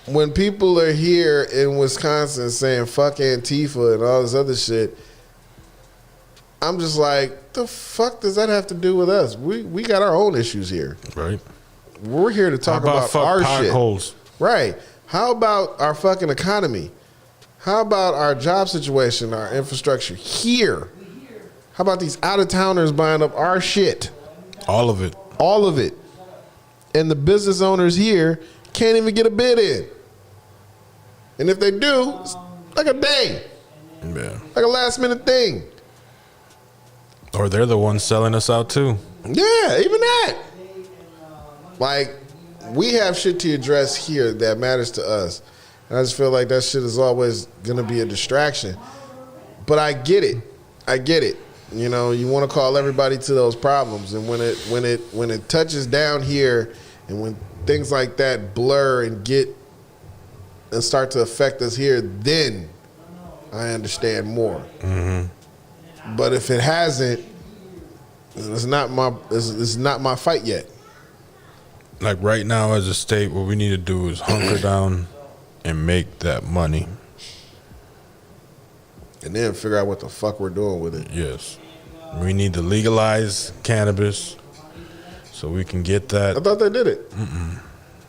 when people are here in Wisconsin saying fuck Antifa and all this other shit, I'm just like, the fuck does that have to do with us? We got our own issues here. Right. We're here to talk about our potholes? Shit. Right. How about our fucking economy? How about our job situation, our infrastructure here? How about these out-of-towners buying up our shit? All of it. All of it. And the business owners here can't even get a bid in. And if they do, it's like a day. Yeah. Like a last-minute thing. Or they're the ones selling us out too. Yeah, even that. Like, we have shit to address here that matters to us. And I just feel like that shit is always going to be a distraction. But I get it. I get it. You know, you want to call everybody to those problems. And when it touches down here and when things like that blur and start to affect us here, then I understand more. Mm-hmm. But if it hasn't, it's not my fight yet. Like right now as a state, what we need to do is hunker down and make that money. And then figure out what the fuck we're doing with it. Yes. We need to legalize cannabis so we can get that. I thought they did it.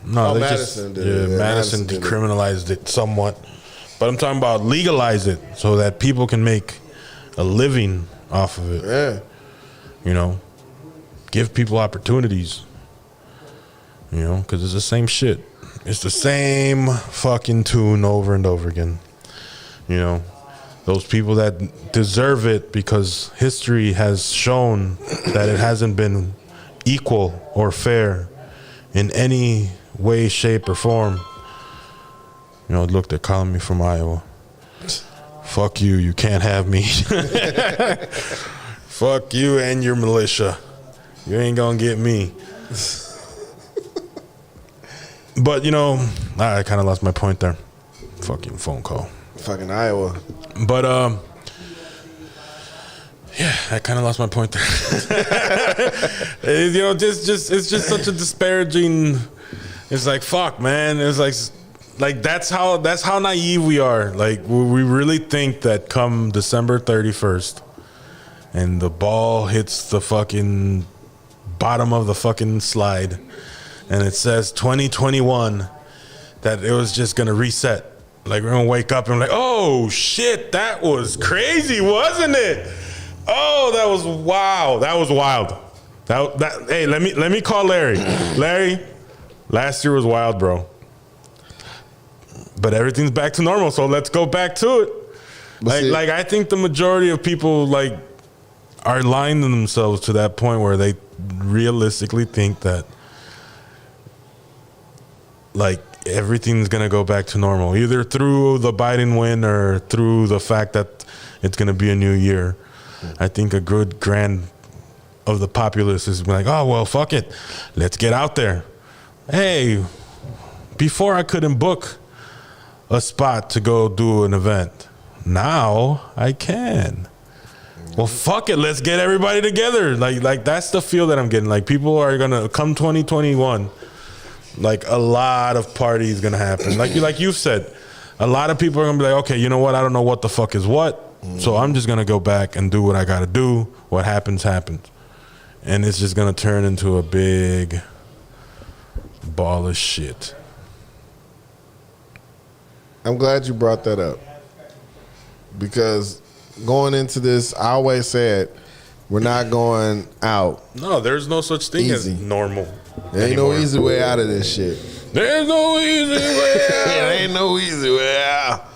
No, Madison did it. Yeah, Madison did decriminalized it somewhat. But I'm talking about legalize it so that people can make a living off of it. Yeah. You know, give people opportunities. You know, because it's the same shit. It's the same fucking tune over and over again. You know, those people that deserve it because history has shown that it hasn't been equal or fair in any way, shape, or form. You know, look, they're calling me from Iowa. Fuck you, you can't have me. Fuck you and your militia. You ain't gonna get me. But, you know, I kind of lost my point there. Fucking phone call. Fucking Iowa. But, yeah, I kind of lost my point there. You know, it's just such a disparaging. It's like, fuck, man. It's like that's how naive we are. Like, we really think that come December 31st and the ball hits the fucking bottom of the fucking slide and it says 2021, that it was just going to reset. Like, we're going to wake up and like, oh, shit, that was crazy, wasn't it? Oh, that was wow. That was wild. Hey, let me call Larry. Larry, last year was wild, bro. But everything's back to normal, so let's go back to it. Like I think the majority of people, like, are lying to themselves to that point where they realistically think that like everything's gonna go back to normal, either through the Biden win or through the fact that it's gonna be a new year. I think a good grand of the populace is like, oh well, fuck it, let's get out there. Hey, before I couldn't book a spot to go do an event, now I can. Well, fuck it, let's get everybody together. Like that's the feel that I'm getting. Like people are gonna come 2021. Like a lot of parties gonna happen. Like you said, a lot of people are gonna be like, okay, you know what? I don't know what the fuck is what. So I'm just gonna go back and do what I gotta do. What happens, happens. And it's just gonna turn into a big ball of shit. I'm glad you brought that up. Because going into this, I always said we're not going out. No, there's no such thing as normal. There ain't no easy way out of this shit. There's no easy way out. There ain't no easy way out.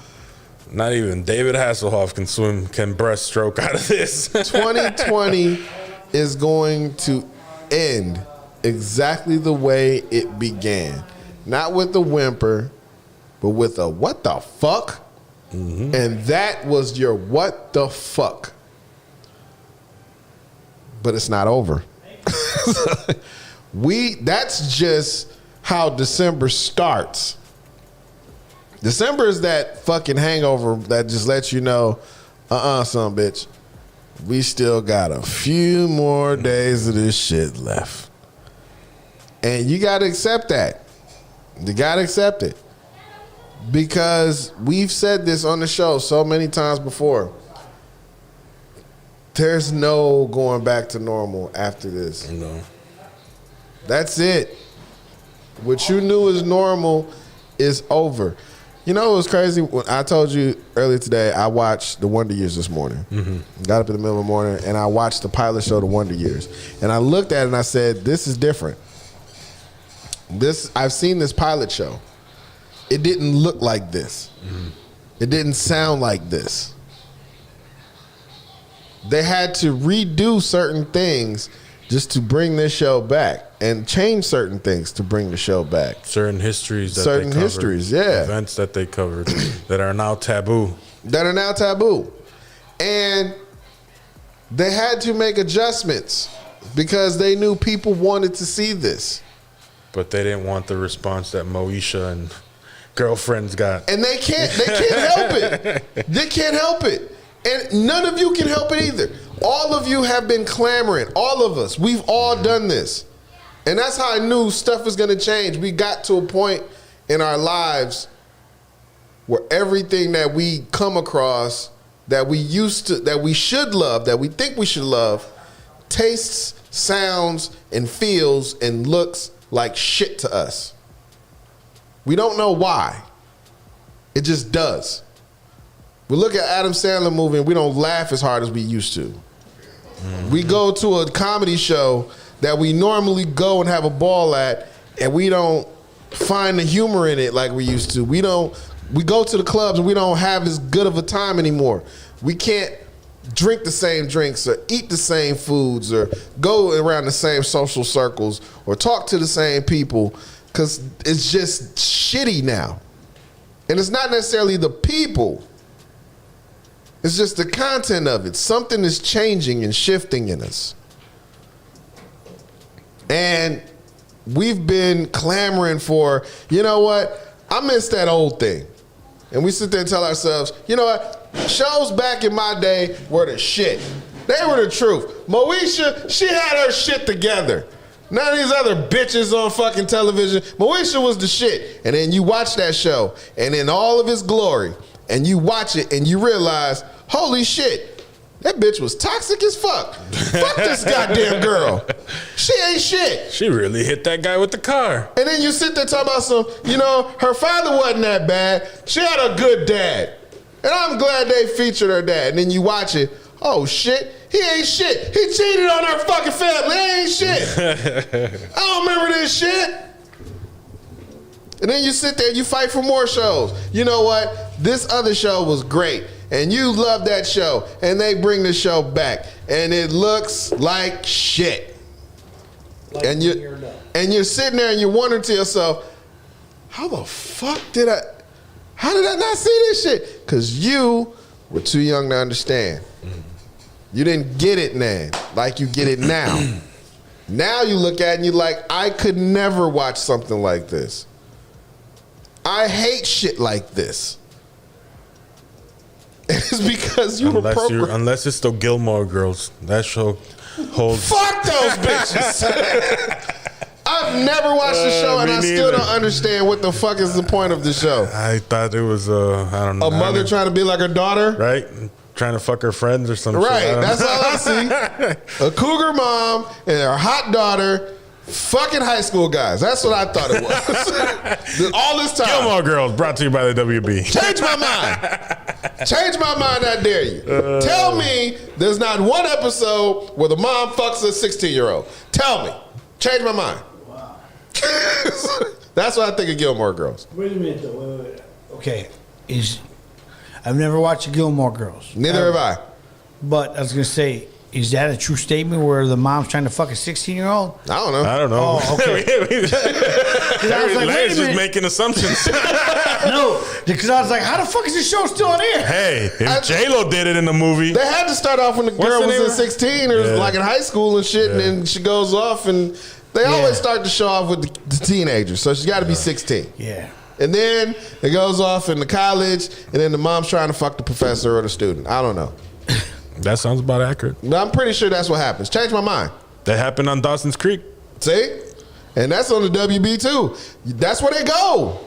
Not even David Hasselhoff can breaststroke out of this. 2020 is going to end exactly the way it began. Not with a whimper, but with a what the fuck? Mm-hmm. And that was your what the fuck. But it's not over. That's just how December starts. December is that fucking hangover that just lets you know, son bitch, we still got a few more days of this shit left. And you gotta accept that. You gotta accept it. Because we've said this on the show so many times before. There's no going back to normal after this. No. That's it. What you knew is normal is over. You know, it was crazy. When I told you earlier today, I watched The Wonder Years this morning. Mm-hmm. Got up in the middle of the morning, and I watched the pilot show, The Wonder Years. And I looked at it, and I said, this is different. I've seen this pilot show. It didn't look like this. Mm-hmm. It didn't sound like this. They had to redo certain things just to bring this show back and change certain things to bring the show back. Certain histories that they covered, yeah. Events that they covered that are now taboo. And they had to make adjustments because they knew people wanted to see this. But they didn't want the response that Moesha and girlfriends got. And they can't help it. They can't help it. And none of you can help it either. All of you have been clamoring. All of us. We've all done this. And that's how I knew stuff was going to change. We got to a point in our lives where everything that we come across, that we should love, that we think we should love, tastes, sounds, and feels and looks like shit to us. We don't know why. It just does. We look at Adam Sandler movie and we don't laugh as hard as we used to. Mm-hmm. We go to a comedy show that we normally go and have a ball at, and we don't find the humor in it like we used to. We go to the clubs and we don't have as good of a time anymore. We can't drink the same drinks or eat the same foods or go around the same social circles or talk to the same people because it's just shitty now. And it's not necessarily the people. It's just the content of it. Something is changing and shifting in us. And we've been clamoring for, you know what? I miss that old thing. And we sit there and tell ourselves, you know what? Shows back in my day were the shit. They were the truth. Moesha, she had her shit together. None of these other bitches on fucking television. Moesha was the shit. And then you watch that show, and in all of its glory, and you watch it, and you realize, holy shit, that bitch was toxic as fuck. Fuck this goddamn girl. She ain't shit. She really hit that guy with the car. And then you sit there talking about her father wasn't that bad. She had a good dad. And I'm glad they featured her dad. And then you watch it, oh shit, he ain't shit. He cheated on her fucking family. He ain't shit. I don't remember this shit. And then you sit there, you fight for more shows. You know what? This other show was great. and you love that show, and they bring the show back, and it looks like shit. Like And you're sitting there and you're wondering to yourself, how the fuck how did I not see this shit? Because you were too young to understand. You didn't get it then like you get it now. Now you look at it and you're like, I could never watch something like this. I hate shit like this. And it's because you were programmed. Unless it's the Gilmore Girls. That show holds. Fuck those bitches. I've never watched the show, and I still don't understand what the fuck is the point of the show. I thought it was, I don't know. A mother trying to be like her daughter? Right? Trying to fuck her friends or something. Right, that's all I see. A cougar mom and her hot daughter fucking high school guys. That's what I thought it was. All this time. Gilmore Girls, brought to you by the WB. Change my mind. Change my mind, I dare you. Tell me there's not one episode where the mom fucks a 16-year-old. Tell me. Change my mind. Wow. That's what I think of Gilmore Girls. Wait a minute, though. Wait. Okay. I've never watched the Gilmore Girls. Neither have I. But I was going to say, is that a true statement where the mom's trying to fuck a 16-year-old? I don't know. I don't know. Oh, okay. I was like, Larry's just making assumptions. No, because I was like, how the fuck is this show still on air? Hey, if J-Lo did it in the movie. They had to start off when the girl was in 16 or like in high school and shit, and then she goes off, and they always start the show off with the teenagers, so she's got to be 16. Yeah. And then it goes off into college, and then the mom's trying to fuck the professor or the student. I don't know. That sounds about accurate. But I'm pretty sure that's what happens. Change my mind. That happened on Dawson's Creek. See? And that's on the WB too. That's where they go.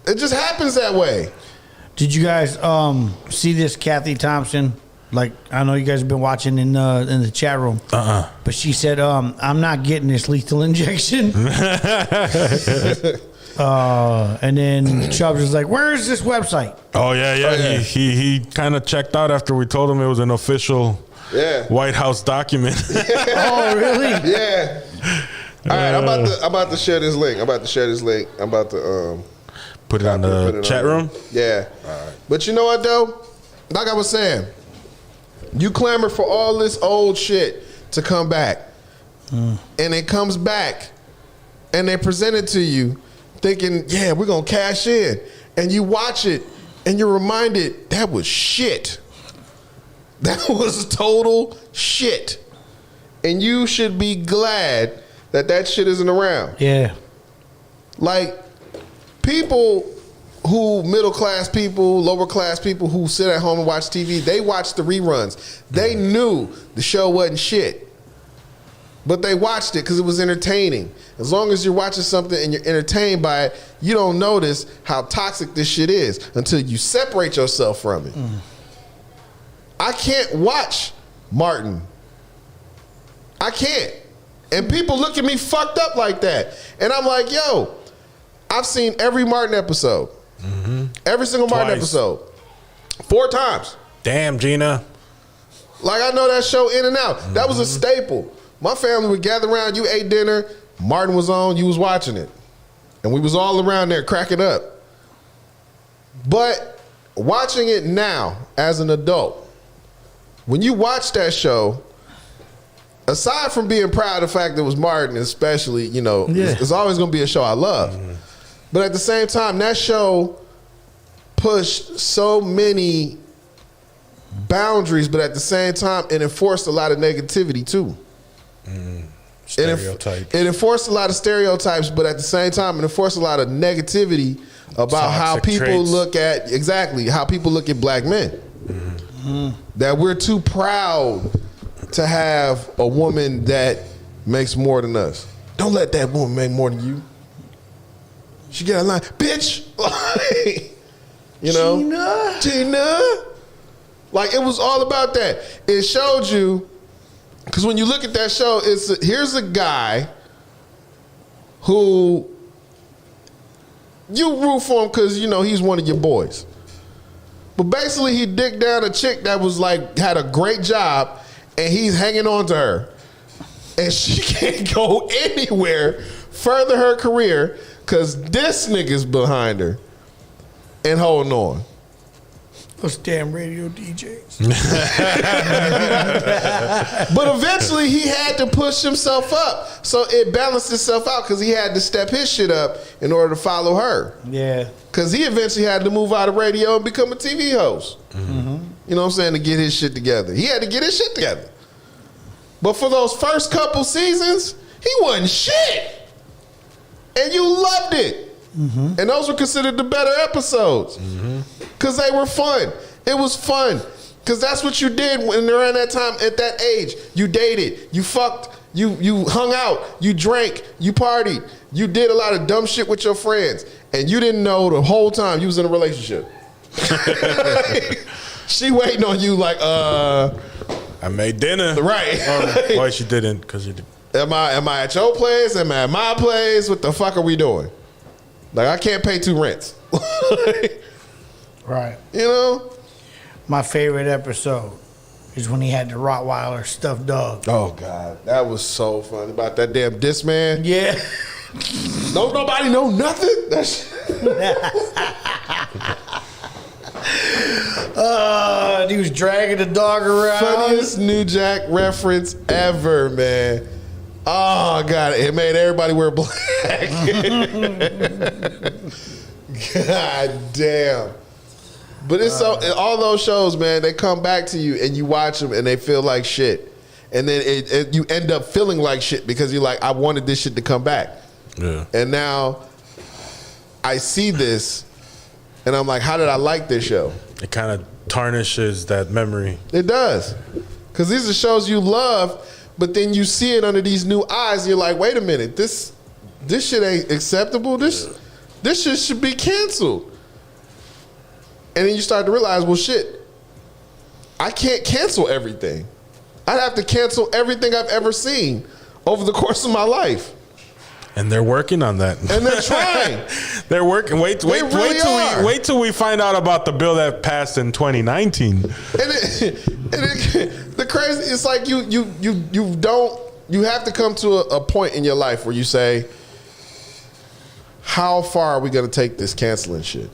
It just happens that way. Did you guys see this Kathy Thompson? Like, I know you guys have been watching in the chat room. But she said, I'm not getting this lethal injection. And then Chubbs was like, where is this website? Oh, yeah. He kind of checked out after we told him it was an official White House document. Oh, really? Yeah. All right, I'm about to share this link. I'm about to put it on the chat room? Yeah. All right. But you know what, though? Like I was saying, you clamor for all this old shit to come back. And it comes back, and they present it to you thinking, yeah, we're going to cash in. And you watch it, and you're reminded, that was shit. That was total shit. And you should be glad that shit isn't around. Yeah. Like, people who, middle class people, lower class people who sit at home and watch TV, they watch the reruns. They knew the show wasn't shit. But they watched it because it was entertaining. As long as you're watching something and you're entertained by it, you don't notice how toxic this shit is until you separate yourself from it. I can't watch Martin. I can't. And people look at me fucked up like that. And I'm like, yo, I've seen every Martin episode. Every single Martin episode. 4 times. Damn, Gina. Like, I know that show in and out. That was a staple. My family would gather around, you ate dinner, Martin was on, you was watching it. And we was all around there cracking up. But watching it now as an adult, when you watch that show, aside from being proud of the fact that it was Martin, especially, you know, it's always going to be a show I love. But at the same time, that show pushed so many boundaries, but at the same time, it enforced a lot of negativity too. Stereotypes. It enforced a lot of stereotypes, but at the same time, it enforced a lot of negativity about how people look at, how people look at black men. That we're too proud to have a woman that makes more than us. Don't let that woman make more than you. She get a line, bitch. You know, Gina. Like, it was all about that. It showed you, because when you look at that show, here's a guy who you root for him because, you know, he's one of your boys. But basically, he dicked down a chick that was like, had a great job, and he's hanging on to her. And she can't go anywhere, further her career, because this nigga's behind her and holding on. Those damn radio DJs. But eventually he had to push himself up. So it balanced itself out because he had to step his shit up in order to follow her. Yeah. Because he eventually had to move out of radio and become a TV host. Mm-hmm. You know what I'm saying? To get his shit together. He had to get his shit together. But for those first couple seasons, he wasn't shit. And you loved it. Mm-hmm. And those were considered the better episodes. Because they were fun. It was fun. Because that's what you did when around that time, at that age. You dated. You fucked. You hung out. You drank. You partied. You did a lot of dumb shit with your friends. And you didn't know the whole time you was in a relationship. She waiting on you like, I made dinner. Right. Why she didn't? Because you did. Am I at your place? Am I at my place? What the fuck are we doing? Like, I can't pay 2 rents. Right. You know? My favorite episode is when he had the Rottweiler stuffed dog. Oh, God. That was so funny. About that damn disc man. Yeah. Don't nobody know nothing? And he was dragging the dog around. Funniest New Jack reference ever, man. Oh, God. It made everybody wear black. God damn. But it's so, all those shows, man, they come back to you and you watch them and they feel like shit. And then you end up feeling like shit because you're like, I wanted this shit to come back. Yeah. And now I see this and I'm like, how did I like this show? It kind of tarnishes that memory. It does. Because these are shows you love, but then you see it under these new eyes. And you're like, wait a minute, this shit ain't acceptable. This shit should be canceled. And then you start to realize, well, shit, I can't cancel everything. I'd have to cancel everything I've ever seen over the course of my life. And they're working on that. And they're trying. They're working. Wait till we find out about the bill that passed in 2019. The crazy, it's like you have to come to a point in your life where you say, how far are we going to take this canceling shit?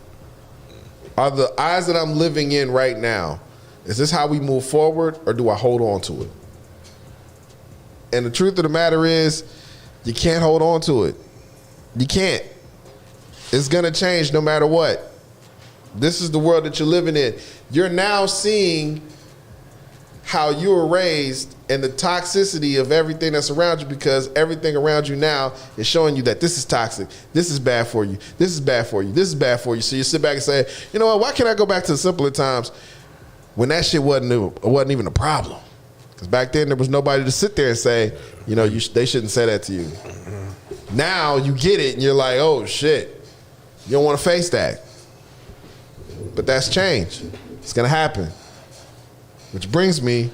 Are the eyes that I'm living in right now, is this how we move forward or do I hold on to it? And the truth of the matter is, you can't hold on to it. You can't. It's going to change no matter what. This is the world that you're living in. You're now seeing how you were raised and the toxicity of everything that's around you because everything around you now is showing you that this is toxic. This is bad for you. This is bad for you. This is bad for you. So you sit back and say, you know what, why can't I go back to the simpler times when that shit wasn't even a problem? Because back then there was nobody to sit there and say, you know, they shouldn't say that to you. Now you get it and you're like, oh shit, you don't want to face that. But that's change. It's going to happen. Which brings me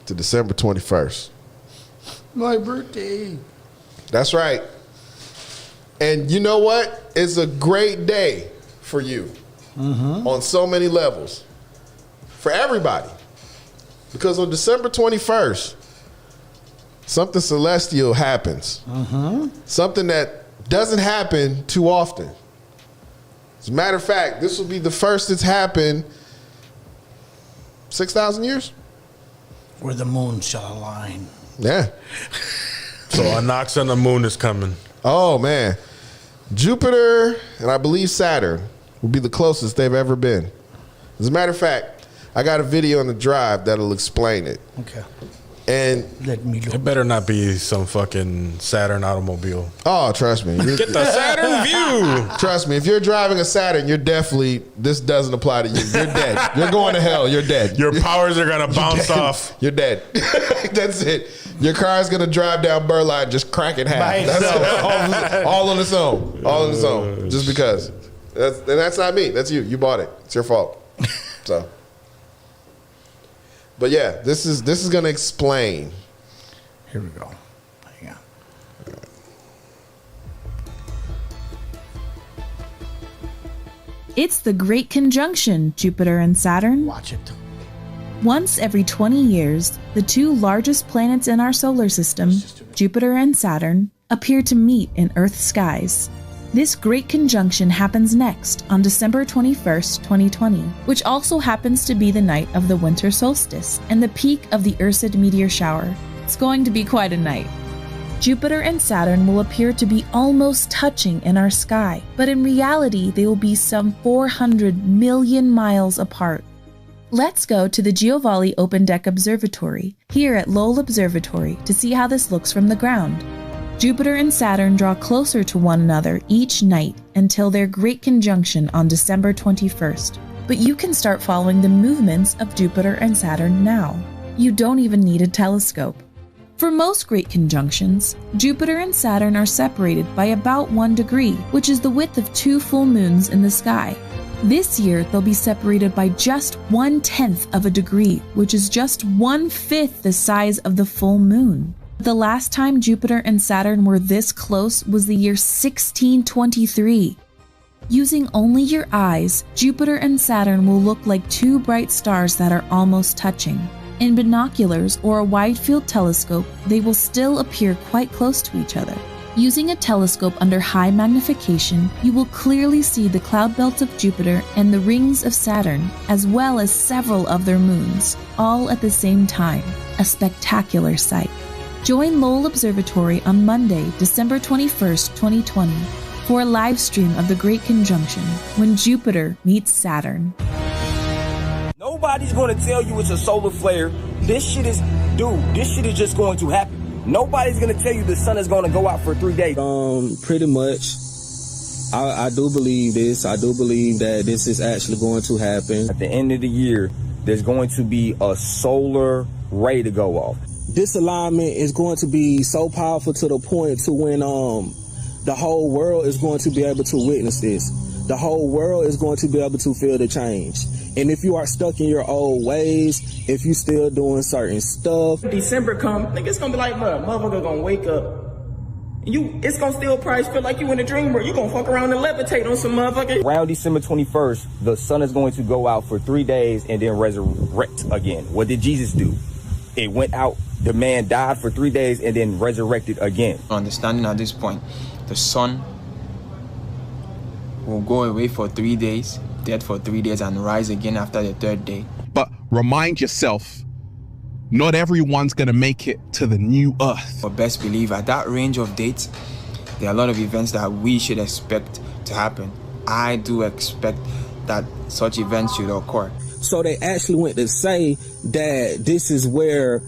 to December 21st. My birthday. That's right. And you know what? It's a great day for you on so many levels. For everybody. Because on December 21st, something celestial happens. Something that doesn't happen too often. As a matter of fact, this will be the first it's happened 6,000 years? Where the moon shall align. Yeah. So a knocks on the moon is coming. Oh, man. Jupiter and I believe Saturn will be the closest they've ever been. As a matter of fact, I got a video on the drive that'll explain it. Okay. And let me look. It better not be some fucking Saturn automobile. Oh, trust me. Get the Saturn view. Trust me. If you're driving a Saturn, you're definitely, this doesn't apply to you. You're dead. You're going to hell. You're dead. Your powers are going to bounce dead. off. You're dead. That's it. Your car's going to drive down Burleigh and just crack it half. That's all on its own. All on its own. Just because. That's not me. That's you. You bought it. It's your fault. So. But yeah, this is going to explain. Here we go. Hang on. It's the Great Conjunction, Jupiter and Saturn. Watch it. Once every 20 years, the two largest planets in our solar system, Jupiter and Saturn, appear to meet in Earth's skies. This great conjunction happens next on December 21st, 2020, which also happens to be the night of the winter solstice and the peak of the Ursid meteor shower. It's going to be quite a night. Jupiter and Saturn will appear to be almost touching in our sky, but in reality they will be some 400 million miles apart. Let's go to the Giovanni Open Deck Observatory here at Lowell Observatory to see how this looks from the ground. Jupiter and Saturn draw closer to one another each night until their great conjunction on December 21st. But you can start following the movements of Jupiter and Saturn now. You don't even need a telescope. For most great conjunctions, Jupiter and Saturn are separated by about 1 degree, which is the width of 2 full moons in the sky. This year, they'll be separated by just 1/10 of a degree, which is just 1/5 the size of the full moon. The last time Jupiter and Saturn were this close was the year 1623. Using only your eyes, Jupiter and Saturn will look like 2 bright stars that are almost touching. In binoculars or a wide-field telescope, they will still appear quite close to each other. Using a telescope under high magnification, you will clearly see the cloud belts of Jupiter and the rings of Saturn, as well as several of their moons, all at the same time. A spectacular sight. Join Lowell Observatory on Monday, December 21st, 2020, for a live stream of the Great Conjunction when Jupiter meets Saturn. Nobody's going to tell you it's a solar flare. This shit is just going to happen. Nobody's going to tell you the sun is going to go out for 3 days. Pretty much, I do believe this. I do believe that this is actually going to happen. At the end of the year, there's going to be a solar ray to go off. This alignment is going to be so powerful to the point to when the whole world is going to be able to witness this. The whole world is going to be able to feel the change. And if you are stuck in your old ways, if you still doing certain stuff. December come, nigga, it's gonna be like, motherfucker gonna wake up. It's gonna still probably feel like you in a dream where you gonna fuck around and levitate on some motherfucker. Around December 21st, the sun is going to go out for 3 days and then resurrect again. What did Jesus do? It went out, the man died for 3 days and then resurrected again. Understanding at this point, the sun will go away for 3 days, dead for 3 days, and rise again after the 3rd day. But remind yourself, not everyone's going to make it to the new earth. For best believe, at that range of dates, there are a lot of events that we should expect to happen. I do expect that such events should occur. So they actually went to say that this is where,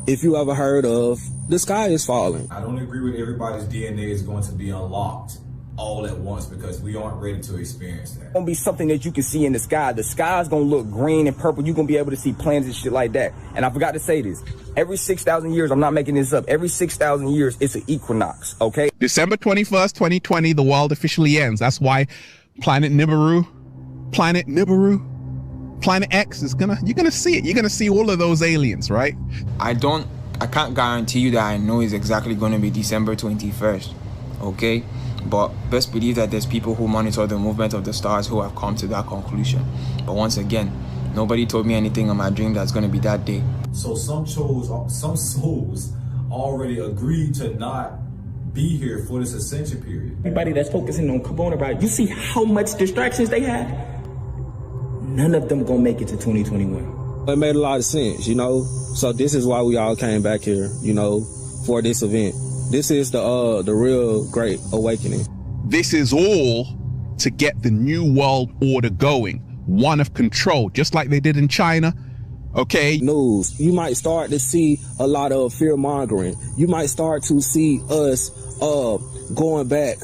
if you ever heard of, the sky is falling. I don't agree with everybody's DNA is going to be unlocked all at once because we aren't ready to experience that. It's gonna be something that you can see in the sky. The sky is gonna look green and purple. You're gonna be able to see planets and shit like that. And I forgot to say this. Every 6,000 years, I'm not making this up, every 6,000 years, it's an equinox, okay? December 21st, 2020, the world officially ends. That's why Planet Nibiru, Planet X is you're gonna see it. You're gonna see all of those aliens, right? I can't guarantee you that I know it's exactly gonna be December 21st, okay? But best believe that there's people who monitor the movement of the stars who have come to that conclusion. But once again, nobody told me anything in my dream that's going to be that day. So some souls already agreed to not be here for this ascension period. Everybody that's focusing on coronavirus, you see how much distractions they have? None of them gonna make it to 2021. It made a lot of sense, you know? So this is why we all came back here, you know, for this event. This is the real Great Awakening. This is all to get the new world order going, one of control, just like they did in China. Okay. News. You might start to see a lot of fear mongering. You might start to see us going back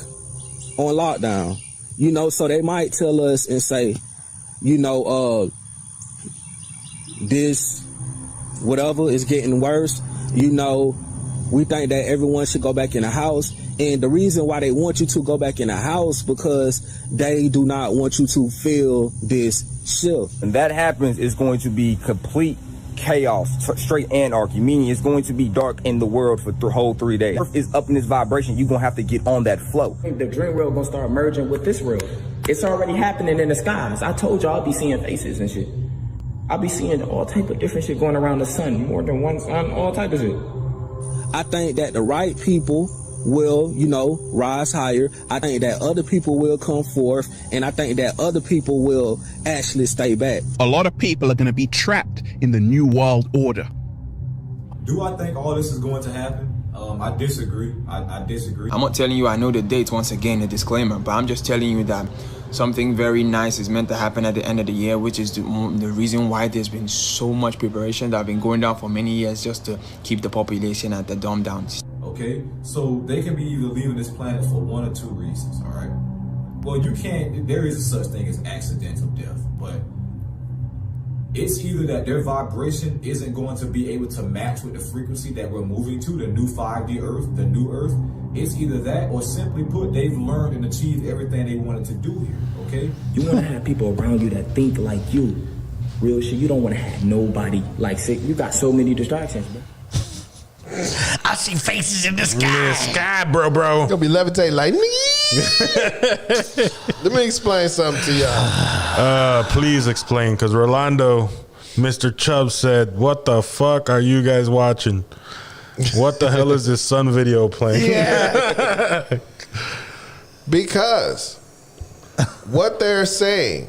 on lockdown. You know, so they might tell us and say, you know, this whatever is getting worse, you know. We think that everyone should go back in the house. And the reason why they want you to go back in the house because they do not want you to feel this shift. When that happens, it's going to be complete chaos, straight anarchy, meaning it's going to be dark in the world for the whole 3 days. Earth is up in this vibration. You're going to have to get on that flow. The dream world going to start merging with this world. It's already happening in the skies. I told you I'll be seeing faces and shit. I'll be seeing all type of different shit going around the sun, more than one sun, all type of shit. I think that the right people will, rise higher. I think that other people will come forth, and I think that other people will actually stay back. A lot of people are going to be trapped in the new world order. Do I think all this is going to happen? I disagree. I disagree. I'm not telling you I know the dates, once again, a disclaimer, but I'm just telling you that something very nice is meant to happen at the end of the year, which is the reason why there's been so much preparation that have been going down for many years just to keep the population at the dumb downs. Okay, so they can be either leaving this planet for one or two reasons, all right? Well, there is a such thing as accidental death, but it's either that their vibration isn't going to be able to match with the frequency that we're moving to, the new 5D Earth, the new Earth. It's either that, or simply put, they've learned and achieved everything they wanted to do here, okay? You want to have people around you that think like you. Real shit, you don't want to have nobody like sick. You got so many distractions, bro. I see faces in the sky. In the sky, bro. Gonna be levitating like, let me explain something to y'all. Please explain, because Rolando, Mr. Chubb said, "What the fuck are you guys watching? What the hell is this Sun video playing?" Yeah. Because what they're saying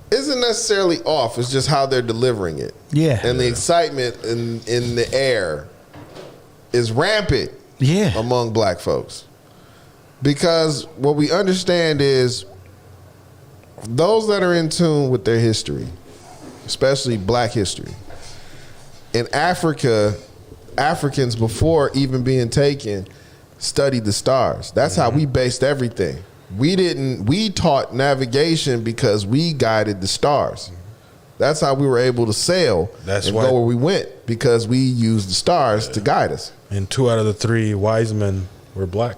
isn't necessarily off. It's just how they're delivering it. Yeah. And the excitement in the air is rampant among black folks. Because what we understand is those that are in tune with their history, especially black history, in Africa, Africans before even being taken studied the stars. That's how we based everything. We taught navigation because we guided the stars. That's how we were able to sail and go where we went, because we used the stars to guide us. And 2 out of the 3 wise men were black.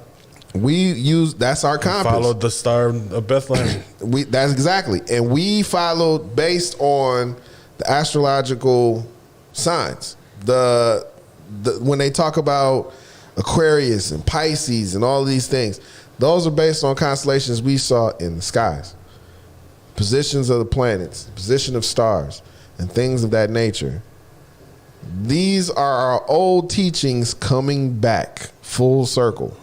That's our compass. Followed the star of Bethlehem. That's exactly. And we followed based on the astrological signs. When they talk about Aquarius and Pisces and all these things, those are based on constellations we saw in the skies. Positions of the planets, position of stars, and things of that nature. These are our old teachings coming back full circle.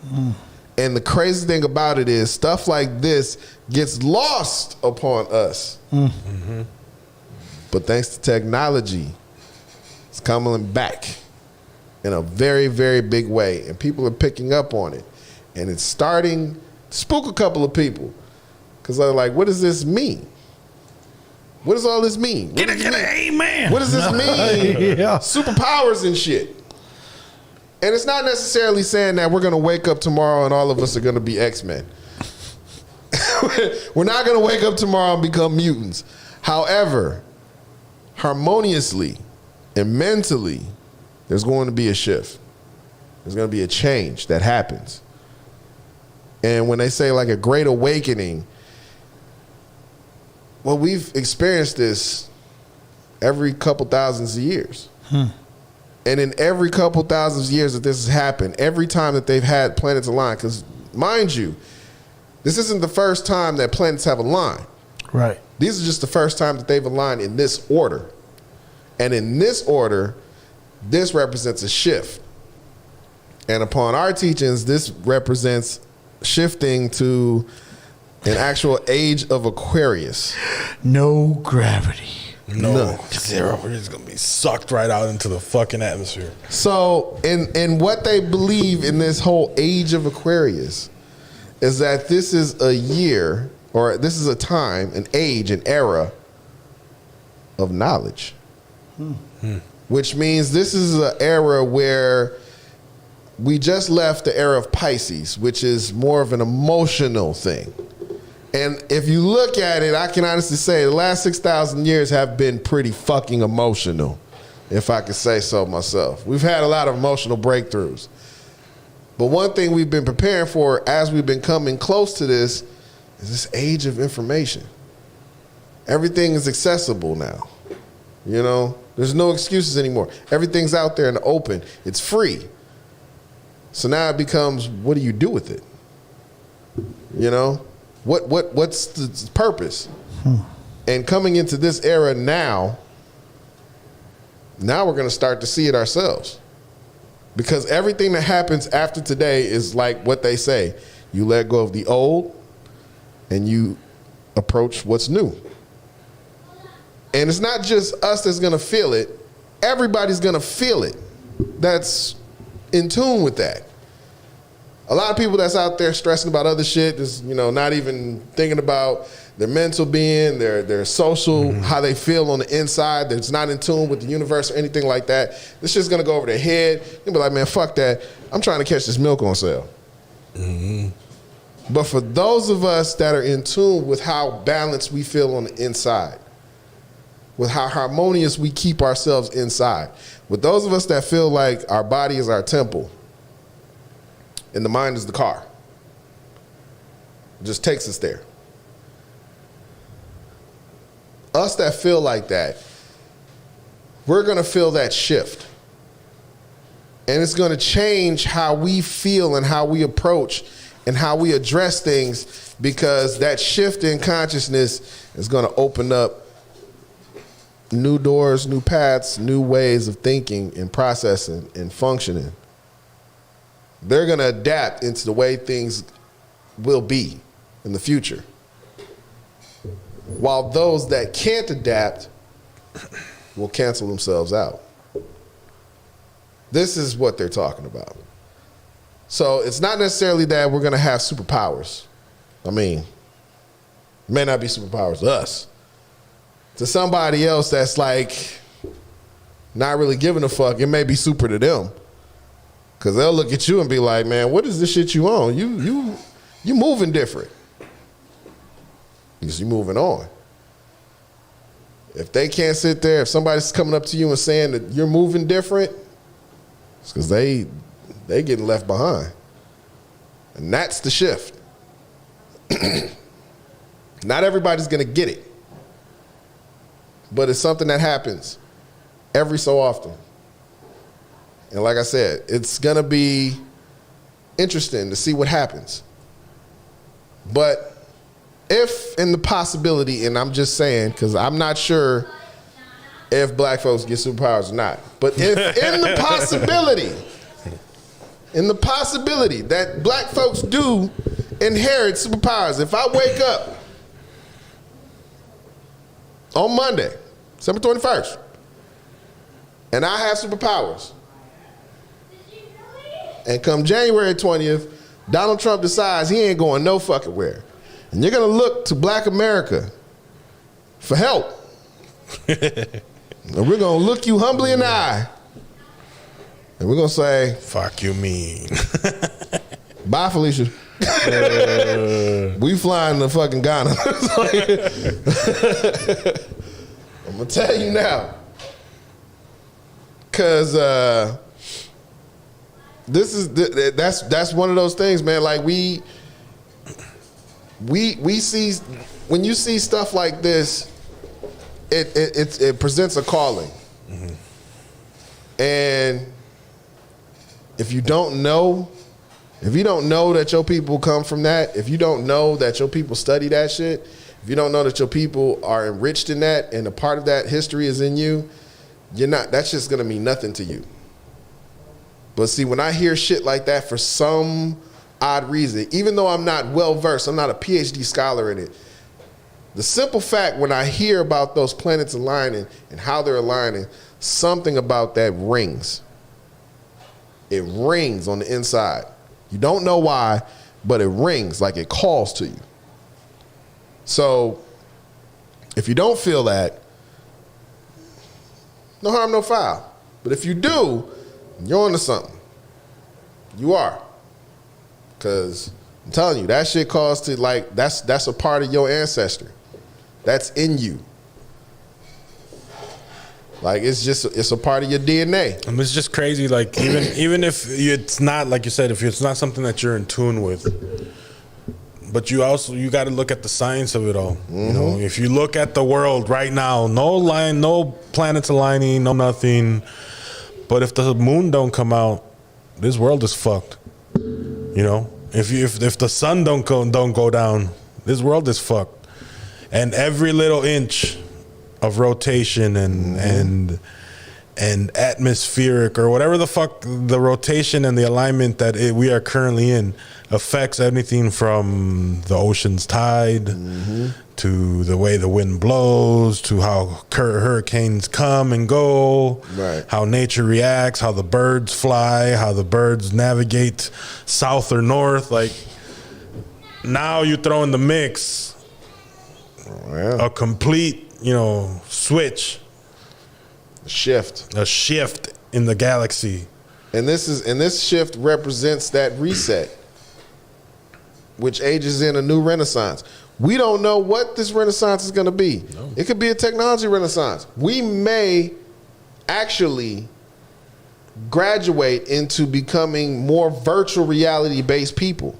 And the crazy thing about it is stuff like this gets lost upon us. But thanks to technology, it's coming back in a very, very big way. And people are picking up on it. And it's starting to spook a couple of people. Because they're like, what does this mean? What does all this mean? Get an amen. What does this mean? Yeah. Superpowers and shit. And it's not necessarily saying that we're going to wake up tomorrow and all of us are going to be X-Men. We're not going to wake up tomorrow and become mutants. However, harmoniously and mentally, there's going to be a shift. There's going to be a change that happens. And when they say like a great awakening, well, we've experienced this every couple thousands of years. And in every couple thousands of years that this has happened, every time that they've had planets align, because mind you, this isn't the first time that planets have aligned. Right. These are just the first time that they've aligned in this order. And in this order, this represents a shift. And upon our teachings, this represents shifting to an actual age of Aquarius. No gravity. No. Zero. We're just going to be sucked right out into the fucking atmosphere. So, in what they believe in this whole age of Aquarius is that this is a year, or this is a time, an age, an era of knowledge. Which means this is an era where we just left the era of Pisces, which is more of an emotional thing. And if you look at it, I can honestly say the last 6,000 years have been pretty fucking emotional, if I could say so myself. We've had a lot of emotional breakthroughs. But one thing we've been preparing for as we've been coming close to this is this age of information. Everything is accessible now. You know, there's no excuses anymore. Everything's out there in the open. It's free. So now it becomes, what do you do with it? You know? What's the purpose? And coming into this era now we're going to start to see it ourselves. Because everything that happens after today is like what they say. You let go of the old and you approach what's new. And it's not just us that's going to feel it. Everybody's going to feel it that's in tune with that. A lot of people that's out there stressing about other shit, just, not even thinking about their mental being, their social, how they feel on the inside, that's not in tune with the universe or anything like that. This shit's gonna go over their head. You'll be like, man, fuck that. I'm trying to catch this milk on sale. But for those of us that are in tune with how balanced we feel on the inside, with how harmonious we keep ourselves inside, with those of us that feel like our body is our temple and the mind is the car, it just takes us there. Us that feel like that, we're going to feel that shift. And it's going to change how we feel and how we approach and how we address things, because that shift in consciousness is going to open up new doors, new paths, new ways of thinking and processing and functioning. They're going to adapt into the way things will be in the future. While those that can't adapt will cancel themselves out. This is what they're talking about. So it's not necessarily that we're going to have superpowers. I mean, it may not be superpowers to us. To somebody else that's like not really giving a fuck, it may be super to them. Because they'll look at you and be like, man, what is this shit you on? You moving different. Because you're moving on. If they can't sit there, if somebody's coming up to you and saying that you're moving different, it's because they getting left behind. And that's the shift. Not everybody's going to get it. But it's something that happens every so often. And like I said, it's going to be interesting to see what happens. But if in the possibility, and I'm just saying, because I'm not sure if black folks get superpowers or not, but if in the possibility that black folks do inherit superpowers, if I wake up on Monday, December 21st, and I have superpowers, and come January 20th, Donald Trump decides he ain't going no fucking where, and you're going to look to black America for help. And we're going to look you humbly in the eye. And we're going to say, fuck you mean. Bye, Felicia. We flying to fucking Ghana. I'm going to tell you now. Because that's one of those things, man. Like we see, when you see stuff like this, it presents a calling. Mm-hmm. And if you don't know that your people come from that, if you don't know that your people study that shit, if you don't know that your people are enriched in that and a part of that history is in you, that's just gonna mean nothing to you. But see, when I hear shit like that for some odd reason, even though I'm not well versed, I'm not a PhD scholar in it, the simple fact when I hear about those planets aligning and how they're aligning, something about that rings. It rings on the inside. You don't know why, but it rings, like it calls to you. So if you don't feel that, no harm, no foul. But if you do, you're onto something. You are. Because I'm telling you, that shit calls to, like, that's a part of your ancestry. That's in you. Like, it's a part of your DNA. And it's just crazy. Like, even if it's not, like you said, if it's not something that you're in tune with, but you got to look at the science of it all. Mm-hmm. You know, if you look at the world right now, no planets aligning, no nothing. But if the moon don't come out, this world is fucked. You know, if the sun don't go down, this world is fucked. And every little inch of rotation and and atmospheric or whatever the fuck the rotation and the alignment that we are currently in affects anything from the ocean's tide to the way the wind blows to how hurricanes come and go, how nature reacts, how the birds fly, how the birds navigate south or north. Like, now you throw in the mix a complete, switch. A shift in the galaxy. And this shift represents that reset, which ages in a new renaissance. We don't know what this renaissance is going to be. No. It could be a technology renaissance. We may actually graduate into becoming more virtual reality based people.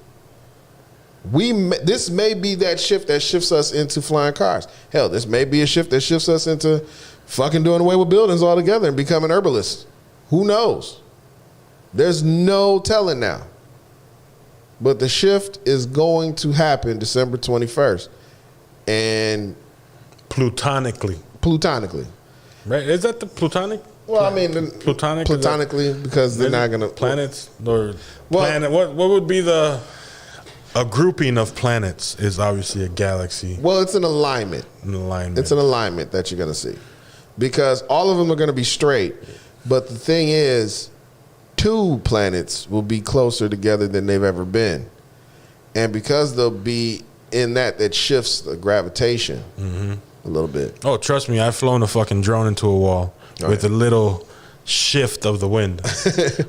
This may be that shift that shifts us into flying cars. Hell, this may be a shift that shifts us into fucking doing away with buildings altogether and becoming herbalists. Who knows? There's no telling now. But the shift is going to happen December 21st. And Plutonically. Right? Is that the plutonic? Well, I mean, platonically, because they're not going to... Planets or planet. What would be a grouping of planets is obviously a galaxy. Well, it's an alignment. It's an alignment that you're going to see. Because all of them are going to be straight. But the thing is, 2 planets will be closer together than they've ever been. And because they'll be in that shifts the gravitation a little bit. Oh, trust me, I've flown a fucking drone into a wall with a little shift of the wind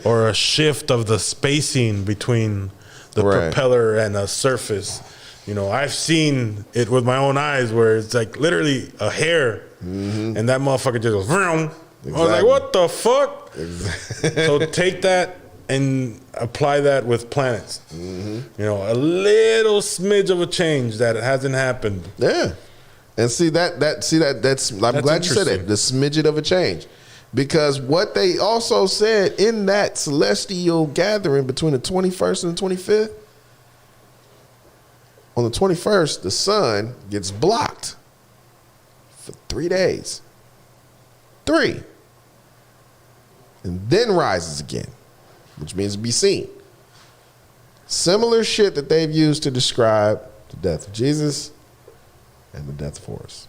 or a shift of the spacing between the propeller and a surface. I've seen it with my own eyes where it's like literally a hair and that motherfucker just goes vroom. I was like, what the fuck? So take that and apply that with planets. A little smidge of a change that hasn't happened. Yeah. And that's I'm glad you said that. The smidget of a change. Because what they also said in that celestial gathering between the 21st and the 25th, on the 21st, the sun gets blocked for 3 days. 3. And then rises again, which means to be seen. Similar shit that they've used to describe the death of Jesus and the death of Horus.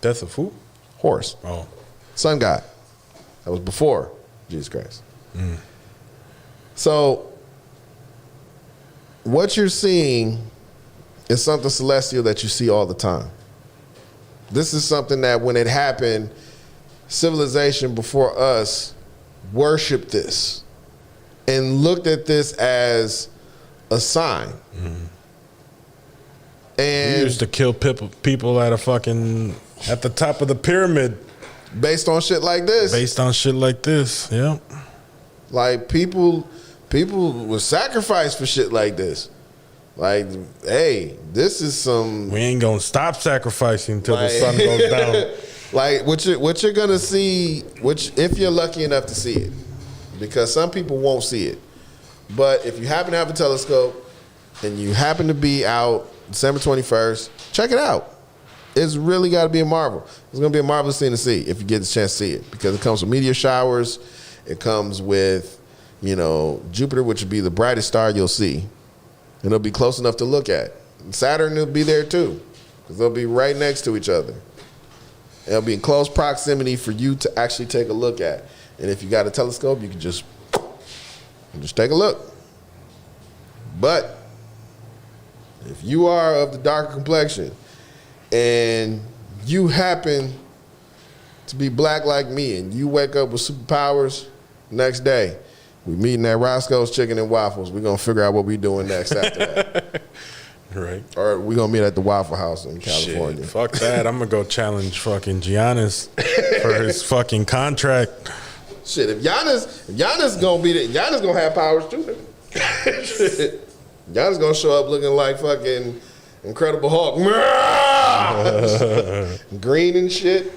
Death of who? Horus. Oh. Sun god. That was before Jesus Christ. So, what you're seeing is something celestial that you see all the time. This is something that when it happened, civilization before us worshiped this and looked at this as a sign. And we used to kill people at at the top of the pyramid. Based on shit like this. Yeah. Like people would sacrifice for shit like this. Like, hey, this is some... We ain't gonna stop sacrificing until the sun goes down. Like, what you're gonna see, if you're lucky enough to see it, because some people won't see it. But if you happen to have a telescope and you happen to be out December 21st, check it out. It's really got to be a marvel. It's going to be a marvelous thing to see if you get the chance to see it, because it comes with meteor showers. It comes with, Jupiter, which would be the brightest star you'll see. And it'll be close enough to look at. And Saturn will be there too, because they'll be right next to each other. It'll be in close proximity for you to actually take a look at. And if you got a telescope, you can just take a look. But if you are of the darker complexion and you happen to be black like me and you wake up with superpowers, next day, we meeting at Roscoe's Chicken and Waffles. We're going to figure out what we doing next after that. Right. Or we're going to meet at the Waffle House in California. Shit, fuck that. I'm going to go challenge fucking Giannis for his fucking contract. Shit, if Giannis going to be there, Giannis going to have powers too. Giannis going to show up looking like fucking Incredible Hulk. Green and shit.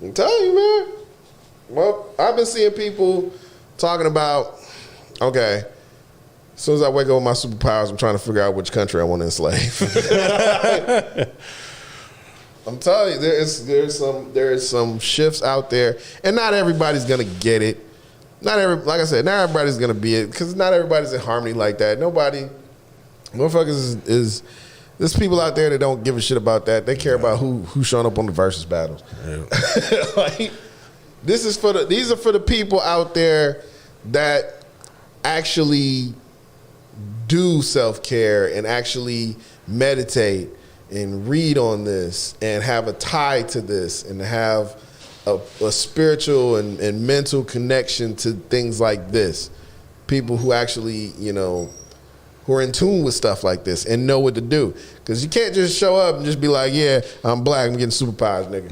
I'm telling you, man. Well, I've been seeing people talking about, okay, as soon as I wake up with my superpowers, I'm trying to figure out which country I want to enslave. I'm telling you, there is some shifts out there, and not everybody's gonna get it. Like I said, not everybody's gonna be it because not everybody's in harmony like that. Motherfuckers is there's people out there that don't give a shit about that. They care about who's showing up on the versus battles. Yeah. Like, these are for the people out there that actually do self-care and actually meditate and read on this and have a tie to this and have a spiritual and mental connection to things like this. People who actually, who are in tune with stuff like this and know what to do. Because you can't just show up and just be like, yeah, I'm black, I'm getting superpowers, nigga.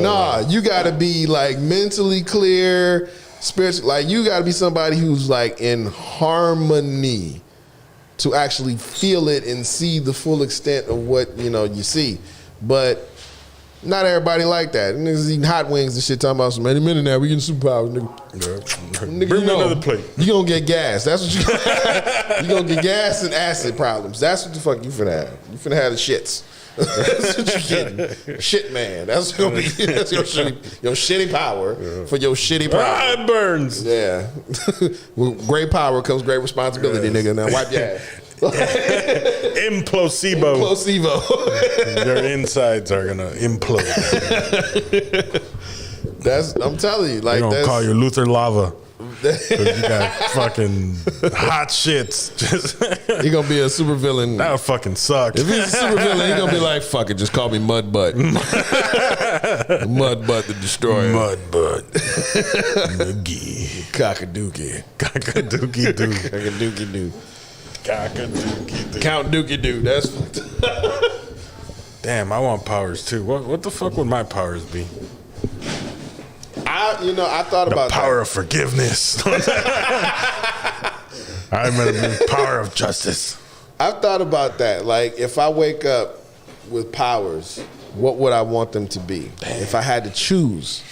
Nah. You got to be like mentally clear, spiritual. Like, you got to be somebody who's like in harmony to actually feel it and see the full extent of what, you see. But not everybody like that. Niggas eating hot wings and shit, talking about some any minute now, we getting superpowers, nigga. Nigga, bring me another plate. You gonna get gas. That's what you gonna get gas and acid problems. That's what the fuck you finna have. You finna have the shits. That's what you getting. Shit, man. That's gonna be that's your shitty power for your shitty power. It burns. Yeah. With great power comes great responsibility, nigga. Now wipe your ass. Implosivo. Your insides are gonna implode. I'm telling you, like, they're gonna call you Luther Lava. Because you got fucking hot shits. He gonna be a super villain. That would fucking suck. If he's a super villain, he gonna be like, fuck it, just call me Mud Butt. Mud Butt the Destroyer. Mud Butt. Noogie. Cockadookie. Cockadookie doo. Cockadookie doo. Cockadookie doo. Count Dookie doo. That's damn, I want powers too. What the fuck would my powers be? I thought about the power of forgiveness. I remember the power of justice. I've thought about that. Like, if I wake up with powers, what would I want them to be? Damn. If I had to choose.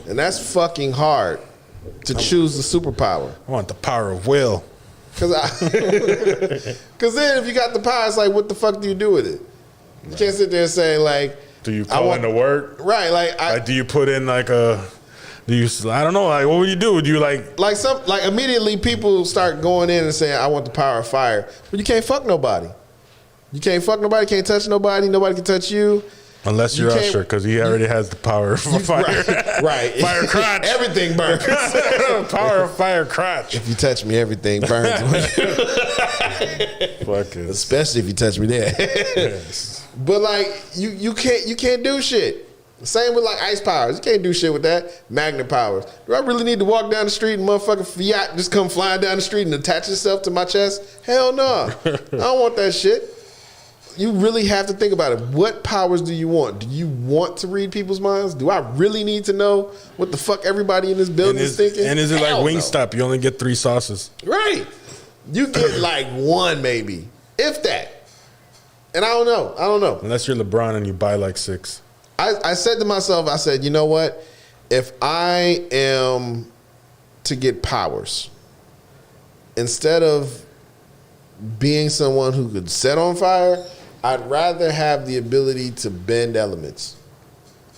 And that's fucking hard to choose the superpower. I want the power of will. Because then if you got the power, it's like, what the fuck do you do with it? You can't sit there and say, like, do you call in to work? Right, like do you put in like I don't know, like what would you do? Would you like immediately people start going in and saying, I want the power of fire. But you can't fuck nobody. You can't fuck nobody, can't touch nobody can touch you. Unless you're Usher, because he already has the power of fire. Right. Fire crotch. Everything burns. Power of fire crotch. If you touch me, everything burns. Especially if you touch me there. Yes. But like you can't do shit. Same with like ice powers. You can't do shit with that. Magnet powers. Do I really need to walk down the street and motherfucking Fiat just come flying down the street and attach itself to my chest? Hell no. I don't want that shit. You really have to think about it. What powers do you want? Do you want to read people's minds? Do I really need to know what the fuck everybody in this building is thinking? And is it like Wingstop? You only get 3 sauces. Right. You get like 1 maybe, if that. And I don't know. Unless you're LeBron and you buy like 6. I said to myself, I said, you know what? If I am to get powers, instead of being someone who could set on fire, I'd rather have the ability to bend elements.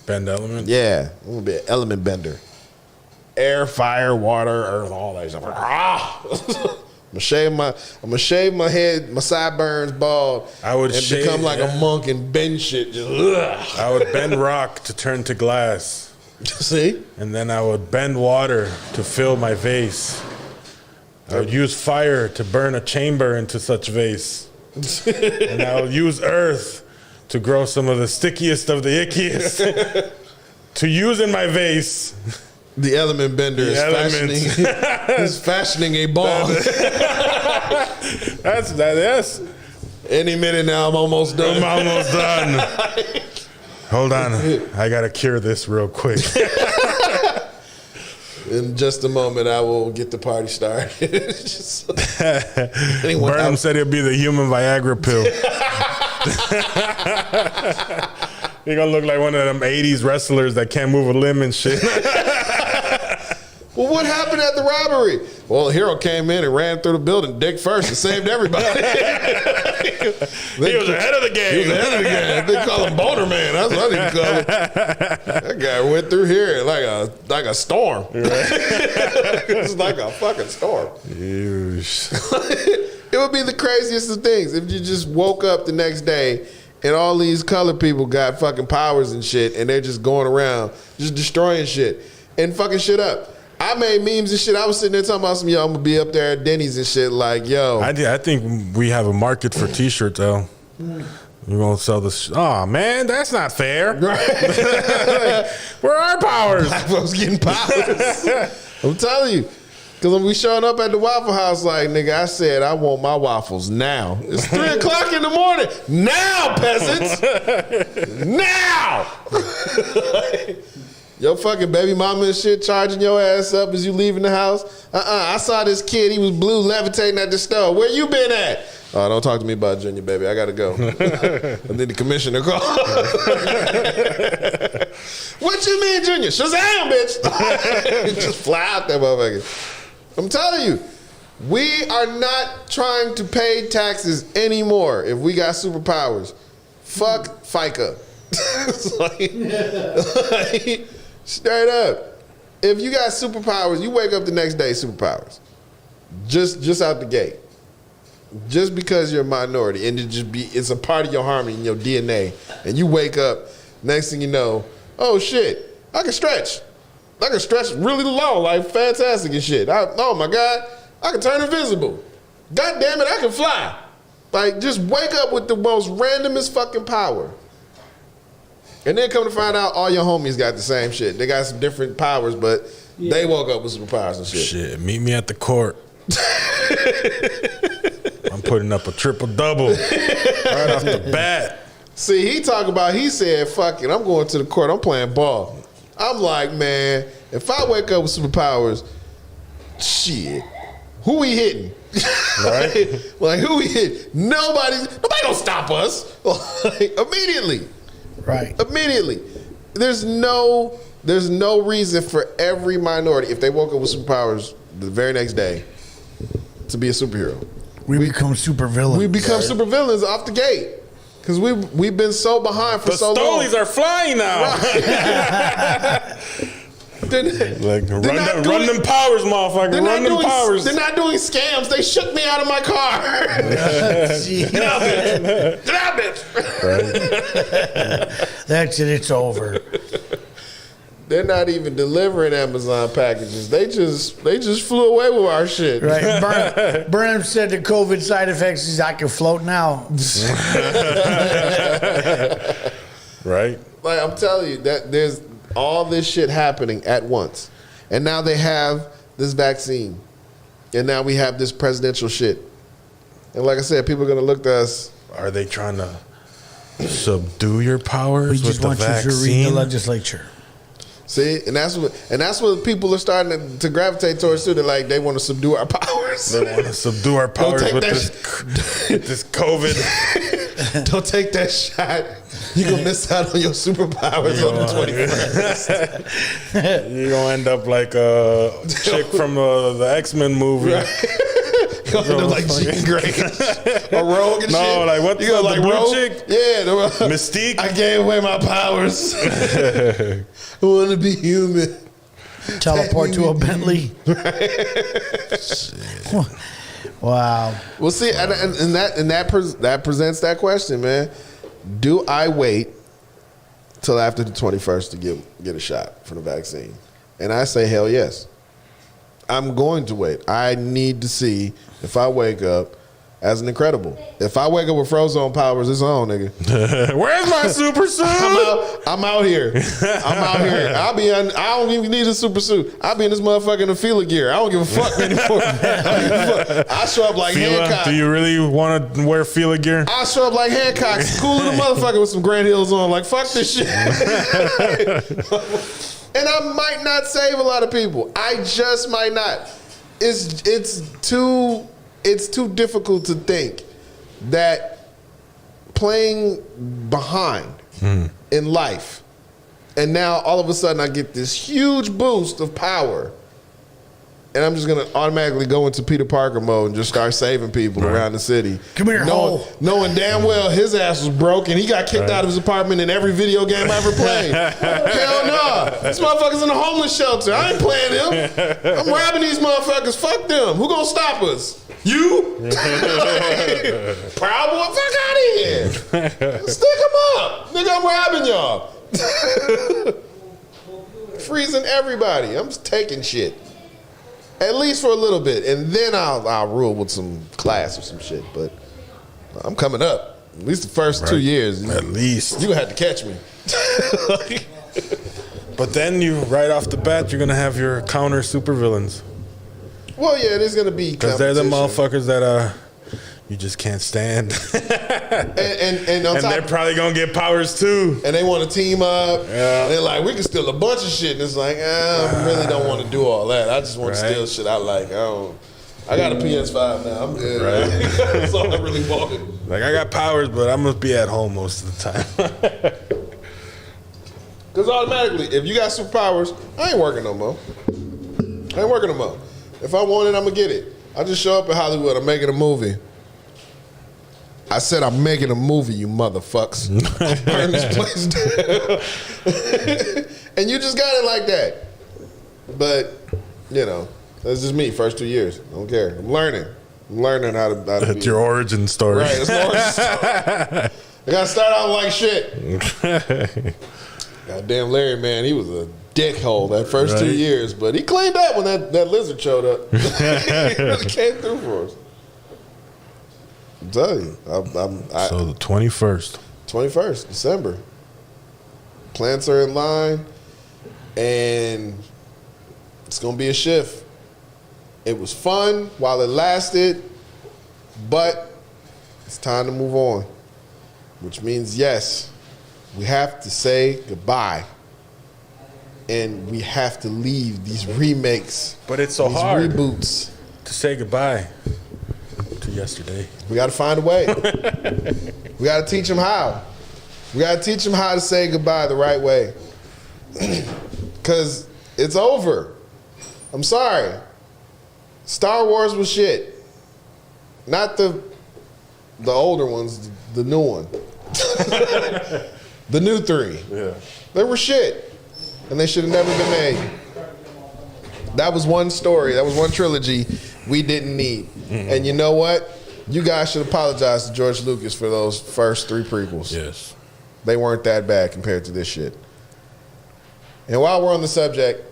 Bend elements? Yeah. I'm going to be an element bender. Air, fire, water, earth, all that stuff. I'm gonna shave my head, my sideburns bald, and become like a monk and bend shit. I would bend rock to turn to glass. See? And then I would bend water to fill my vase. I would use fire to burn a chamber into such vase. And I would use earth to grow some of the stickiest of the ickiest to use in my vase. The element bender is fashioning a bomb. Yes. Any minute now, I'm almost done. Hold on. I got to cure this real quick. In just a moment, I will get the party started. Burnham said it'll be the human Viagra pill. You're going to look like one of them 80s wrestlers that can't move a limb and shit. Well, what happened at the robbery? Well, the hero came in and ran through the building, dick first, and saved everybody. He was ahead of the game. He was ahead of the game. They call him Boner Man. That's what I need to call him. That guy went through here like a storm. It's like a fucking storm. It would be the craziest of things if you just woke up the next day and all these colored people got fucking powers and shit, and they're just going around just destroying shit and fucking shit up. I made memes and shit. I was sitting there talking about some, yo, I'm gonna be up there at Denny's and shit. Like, yo, I think we have a market for T-shirts, though. We're gonna sell this. Oh man, that's not fair. Where are our powers? Black folks getting powers. I'm telling you. Because when we showing up at the Waffle House, like, nigga, I said, I want my waffles now. It's 3 o'clock in the morning. Now, peasants. Now. Your fucking baby mama and shit charging your ass up as you leaving the house. I saw this kid. He was blue levitating at the store. Where you been at? Oh, don't talk to me about Junior, baby. I got to go. And then the commissioner called. What you mean, Junior? Shazam, bitch. Just fly out that motherfucker. I'm telling you, we are not trying to pay taxes anymore if we got superpowers. Fuck FICA. like, straight up. If you got superpowers, you wake up the next day, superpowers. Just out the gate. Just because you're a minority and it's a part of your harmony in your DNA, and you wake up, next thing you know, oh shit, I can stretch. I can stretch really long, like fantastic and shit. Oh my God, I can turn invisible. God damn it, I can fly. Like, just wake up with the most randomest fucking power. And then come to find out all your homies got the same shit. They got some different powers, but they woke up with some powers and shit. Shit, meet me at the court. I'm putting up a triple-double right off the bat. See, he said, fuck it, I'm going to the court, I'm playing ball. I'm like, man, if I wake up with superpowers, shit, who we hitting? Right? Like, who we hitting? Nobody gonna stop us. Like, immediately. Right. Immediately. There's no reason for every minority, if they woke up with superpowers the very next day, to be a superhero. We become supervillains. We become supervillains off the gate. Because we've been so behind for so long. The Stolies are flying now. Right. Run them powers, motherfucker. Run them powers. They're not doing scams. They shook me out of my car. Get out, bitch. Get out, bitch. Right. That's it. It's over. They're not even delivering Amazon packages. They just flew away with our shit. Right. Burnham said the COVID side effects is I can float now. Right. Like, I'm telling you, that there's all this shit happening at once. And now they have this vaccine. And now we have this presidential shit. And like I said, people are going to look to us. Are they trying to subdue your powers We just with the want vaccine? you to read the legislature. See, and that's what people are starting to gravitate towards too. They're like, they want to subdue our powers. They want to subdue our powers with this COVID. Don't take that shot. You're going to miss out on your superpowers on the 21st. You're going to end up like a chick from the X-Men movie. Right. You're going to end up like Jean Grey. A rogue and shit. No, like what? You go like rogue chick? Yeah. Mystique? I gave away my powers. I want to be human. Teleport to a Bentley. Wow. Well, see, and that presents that question, man. Do I wait till after the 21st to get a shot for the vaccine? And I say, hell yes. I'm going to wait. I need to see if I wake up as an Incredible. If I wake up with Frozone powers, it's on, nigga. Where's my super suit? I'm out here. I don't even need a super suit. I'll be in this motherfucking Fila gear. I don't give a fuck anymore. I show up like Hancock. Do you really want to wear Fila gear? I show up like Hancock, cool little motherfucker with some Grand Hills on. Like, fuck this shit. And I might not save a lot of people. I just might not. It's too difficult to think that playing behind in life, and now all of a sudden I get this huge boost of power, and I'm just gonna automatically go into Peter Parker mode and just start saving people around the city. Come here, knowing damn well his ass was broke and he got kicked out of his apartment in every video game I ever played. Hell no, this motherfucker's in a homeless shelter. I ain't playing him. I'm robbing these motherfuckers. Fuck them. Who gonna stop us? You? Proud Boy, fuck out of here. Stick him up, nigga. I'm robbing y'all. Freezing everybody. I'm just taking shit. At least for a little bit. And then I'll rule with some class or some shit. But I'm coming up. At least the first 2 years. At least. You gonna have to catch me. But then you, right off the bat, you're going to have your counter supervillains. Well, yeah, there's going to be because they're the motherfuckers that you just can't stand. and they're probably going to get powers too. And they want to team up. Yeah. And they're like, we can steal a bunch of shit. And it's like, I really don't want to do all that. I just want to steal shit I like. I got a PS5 now. I'm good. Right? That's all I really wanted. Like, I got powers, but I'm going to be at home most of the time. Because automatically, if you got superpowers, I ain't working no more. If I want it, I'm going to get it. I just show up in Hollywood. I'm making a movie. I said I'm making a movie, you motherfucks. Burn this place down. And you just got it like that. But, that's just me, first 2 years. I don't care. I'm learning how to That's be. your origin story. Right, it's my origin story. I got to start out like shit. Goddamn Larry, man, he was a dickhole that first 2 years. But he cleaned up when that lizard showed up. He really came through for us. I'm telling you. So the 21st. 21st, December. Plants are in line, and it's going to be a shift. It was fun while it lasted, but it's time to move on. Which means, yes, we have to say goodbye. And we have to leave these remakes. But it's so hard. These reboots. To say goodbye to yesterday. We got to find a way. We got to teach them how. We got to teach them how to say goodbye the right way. Because it's over. I'm sorry. Star Wars was shit. Not the older ones, the new one. The new 3. Yeah. They were shit. And they should have never been made. That was one story. That was one trilogy we didn't need. Mm-hmm. And you know what? You guys should apologize to George Lucas for those first 3 prequels. Yes. They weren't that bad compared to this shit. And while we're on the subject,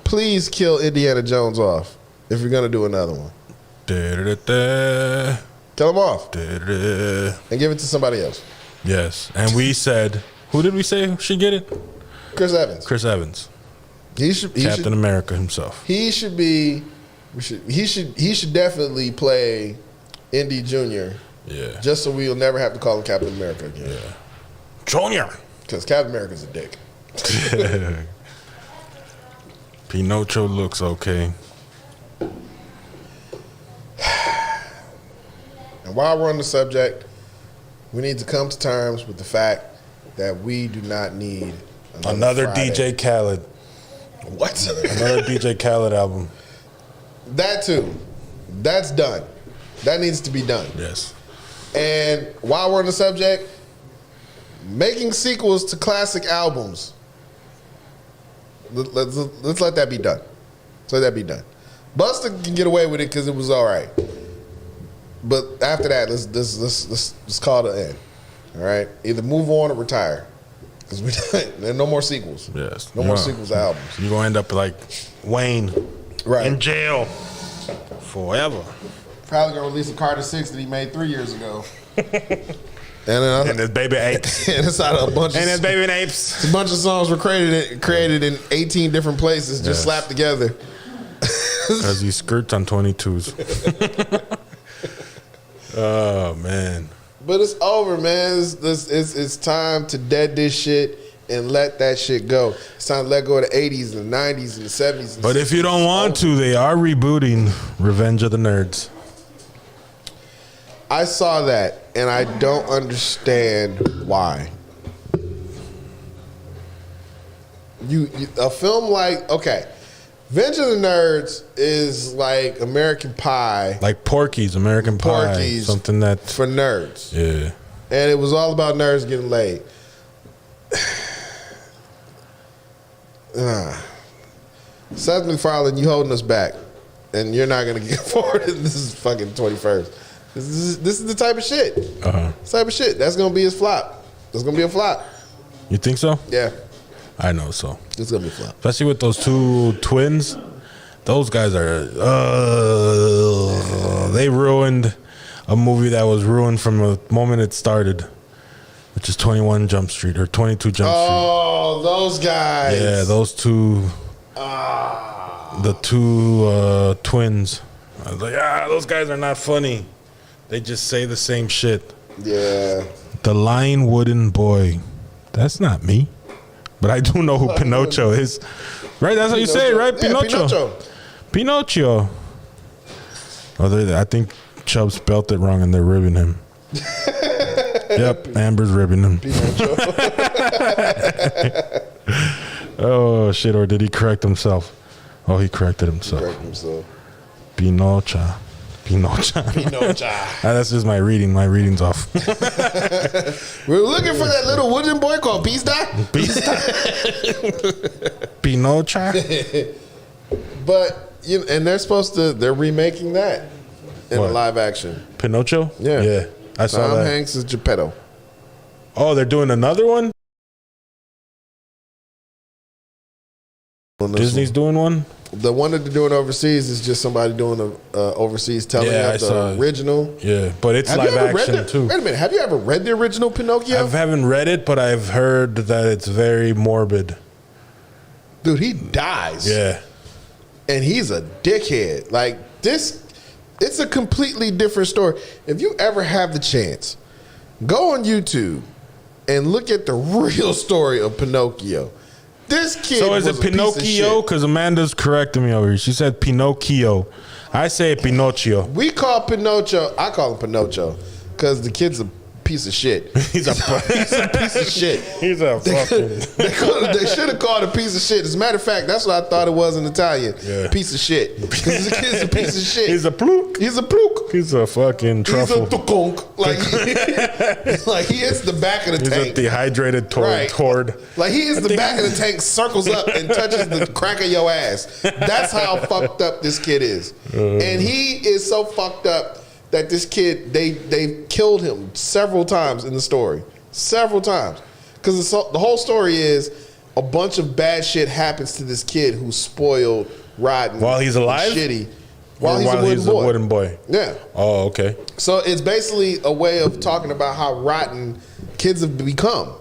please kill Indiana Jones off if you're going to do another one. Kill him off. And give it to somebody else. Yes. And we said, who did we say should get it? Chris Evans. Chris Evans. He should Captain America himself. He should be. He should definitely play Indy Jr. Yeah. Just so we'll never have to call him Captain America again. Yeah. Junior. Because Captain America's a dick. Pinocho looks okay. And while we're on the subject, we need to come to terms with the fact that we do not need another Friday. DJ Khaled. What? Another DJ Khaled album. That too. That's done. That needs to be done. Yes. And while we're on the subject, making sequels to classic albums. Let's let that be done. Let's let that be done. Busta can get away with it because it was all right. But after that, let's call it an end. All right? Either move on or retire. Because there are no more sequels. Yes. No more sequels to albums. You're going to end up like Wayne. Right. In jail. Forever. Probably going to release a Carter 6 that he made 3 years ago. And his baby apes. And it's out of a bunch of... And his baby apes. A bunch of songs were created in 18 different places, just slapped together. Because he skirts on 22s. Oh, man. But it's over, man. It's time to dead this shit and let that shit go. It's time to let go of the 80s and the 90s and the 70s. And but if you don't want to, they are rebooting Revenge of the Nerds. I saw that, and I don't understand why. A film like, okay, Revenge of the Nerds is like American Pie. Like Porky's, American Pie. Porky's something that for nerds. Yeah. And it was all about nerds getting laid. Seth MacFarlane, you holding us back. And you're not going to get forward. This is fucking 21st. This is the type of shit. This type of shit. That's going to be his flop. That's going to be a flop. You think so? Yeah. I know so. It's going to be a flop. Especially with those two twins. Those guys are... they ruined a movie that was ruined from the moment it started. Which is 21 Jump Street or 22 Jump Street. Oh, those guys. Yeah, those two... The two twins. I was like, those guys are not funny. They just say the same shit. Yeah. The Lying Wooden Boy. That's not me. But I do know who Pinocchio is. Right? That's how you say it, right? Yeah, Pinocchio. Pinocchio. Oh, I think Chubb spelt it wrong and they're ribbing him. Yep, Amber's ribbing him. Oh, shit. Or did he correct himself? Oh, he corrected himself. Pinocchio. That's just my reading. My reading's off. We're looking for that little wooden boy called Pista. Pinocchio. But and they're remaking that in a live action. Pinocchio? Yeah. I saw Tom that. Hanks is Geppetto. Oh, they're doing another one? Disney's doing one? The one that they're doing overseas is just somebody doing a overseas telling of the original. Yeah, but it's live action too. Wait a minute, have you ever read the original Pinocchio? I haven't read it, but I've heard that it's very morbid. Dude, he dies. Yeah. And he's a dickhead. Like this, it's a completely different story. If you ever have the chance, go on YouTube and look at the real story of Pinocchio. This kid. So is it Pinocchio? Because Amanda's correcting me over here. She said Pinocchio. I say Pinocchio. We call Pinocchio. I call him Pinocchio because the kid's a piece of shit. He's a piece of shit. He's a fucking. They should have called a piece of shit. As a matter of fact, that's what I thought it was in Italian. Yeah. Piece of shit. Because the kid's a piece of shit. He's a pluk. He's a pluk. He's a fucking truffle. He's a tukonk. Like he hits the back of the tank. He's a dehydrated tord. Like he hits the back of the tank, circles up, and touches the crack of your ass. That's how fucked up this kid is. And he is so fucked up that this kid, they killed him several times in the story. Several times. Because the whole story is a bunch of bad shit happens to this kid who's spoiled, rotten. While he's alive? Shitty. While he's a wooden boy. Yeah. Oh, okay. So it's basically a way of talking about how rotten kids have become.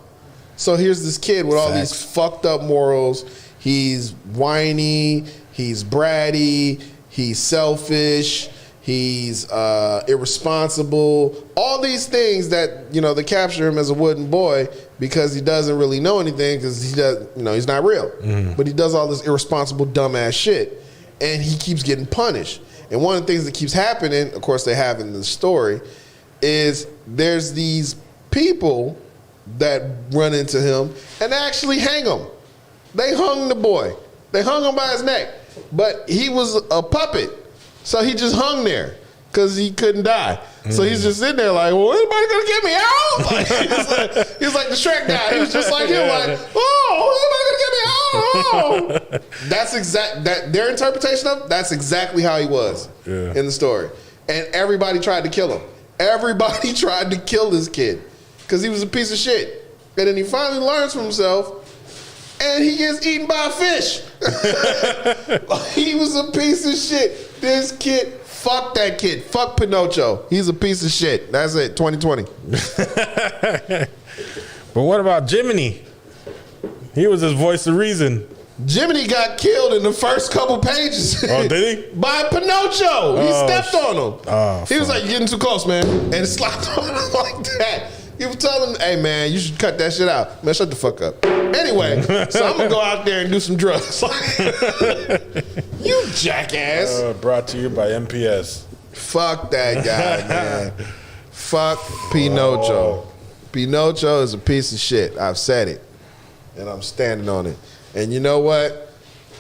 So here's this kid with all these fucked up morals. He's whiny. He's bratty. He's selfish. He's irresponsible. All these things that, they capture him as a wooden boy because he doesn't really know anything because he does, he's not real. Mm-hmm. But he does all this irresponsible, dumbass shit. And he keeps getting punished. And one of the things that keeps happening, of course they have in the story, is there's these people that run into him and actually hang him. They hung the boy. They hung him by his neck. But he was a puppet. So he just hung there because he couldn't die. So he's just sitting there like, well, anybody gonna get me out? Like, he's like the Shrek guy. He was just like him, like, oh, anybody gonna get me out? Oh. That's their interpretation of that's exactly how he was in the story. And everybody tried to kill him. Everybody tried to kill this kid because he was a piece of shit. And then he finally learns from himself and he gets eaten by a fish. He was a piece of shit. This kid, fuck that kid. Fuck Pinocchio. He's a piece of shit. That's it, 2020. But what about Jiminy? He was his voice of reason. Jiminy got killed in the first couple pages. Oh, did he? By Pinocchio. He stepped on him. He was like, you're getting too close, man. And slapped on him like that. He was telling him, hey, man, you should cut that shit out. Man, shut the fuck up. Anyway, so I'm going to go out there and do some drugs. You jackass. Brought to you by MPS. Fuck that guy, man. Fuck Pinocchio. Pinocchio is a piece of shit. I've said it. And I'm standing on it. And you know what?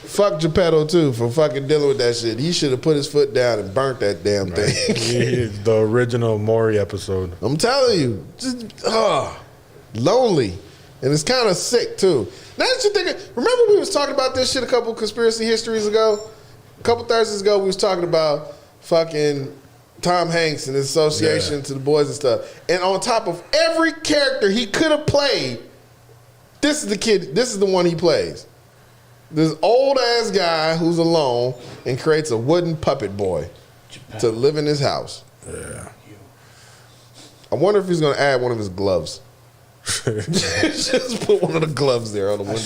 Fuck Geppetto too for fucking dealing with that shit. He should have put his foot down and burnt that damn thing. The original Maury episode. I'm telling you, just lonely, and it's kind of sick too. Now that you think, remember we was talking about this shit a couple conspiracy histories ago, a couple Thursdays ago. We was talking about fucking Tom Hanks and his association to the boys and stuff. And on top of every character he could have played, this is the kid. This is the one he plays. This old ass guy who's alone and creates a wooden puppet boy to live in his house. Yeah. I wonder if he's gonna add one of his gloves. Just put one of the gloves there on the window.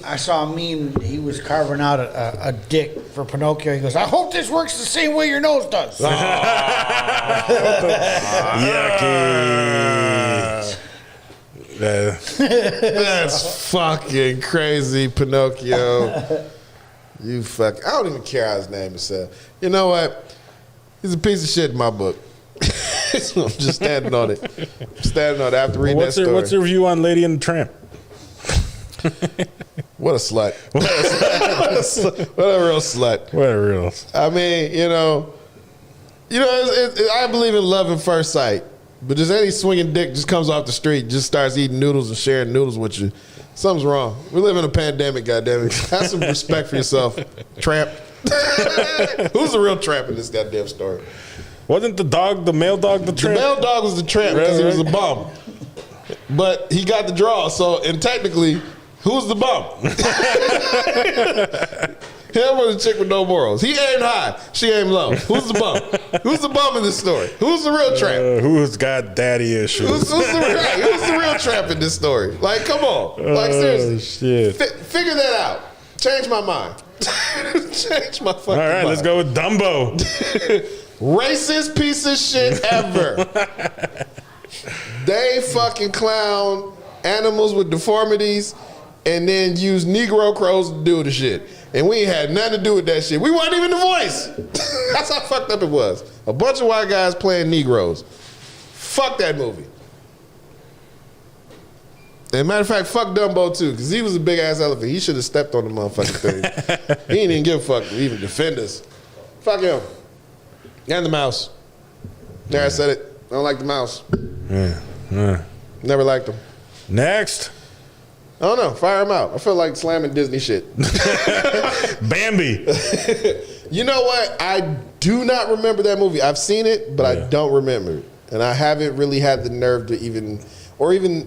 I saw a meme. He was carving out a dick for Pinocchio. He goes, "I hope this works the same way your nose does." Yucky. That's fucking crazy, Pinocchio. You fuck. I don't even care how his name is said. You know what? He's a piece of shit in my book. So I'm just standing on it. I'm standing on it after reading that story. What's your view on Lady and the Tramp? What a slut. What a real slut. What a real. I mean, I believe in love at first sight. But just any swinging dick just comes off the street, just starts eating noodles and sharing noodles with you. Something's wrong. We live in a pandemic, goddammit. Have some respect for yourself, tramp. Who's the real tramp in this goddamn story? Wasn't the male dog, the tramp? The male dog was the tramp because he was a bum. But he got the draw, and technically, who's the bum? Him or the chick with no morals? He aimed high, she aimed low. Who's the bum? Who's the bum in this story? Who's the real tramp? Who's got daddy issues? Who's the real tramp in this story? Like, come on. Like, seriously. Shit. Figure that out. Change my mind. Change my fucking mind. All right, let's go with Dumbo. Racist piece of shit ever. They fucking clown animals with deformities and then use Negro crows to do the shit. And we ain't had nothing to do with that shit. We wasn't even the voice. That's how fucked up it was. A bunch of white guys playing Negroes. Fuck that movie. And matter of fact, fuck Dumbo too, because he was a big ass elephant. He should have stepped on the motherfucking thing. He didn't even give a fuck to even defend us. Fuck him. And the mouse. There, I said it. I don't like the mouse. Never liked him. Next. I don't know. Fire him out. I feel like slamming Disney shit. Bambi. You know what? I do not remember that movie. I've seen it, but I don't remember it. And I haven't really had the nerve to even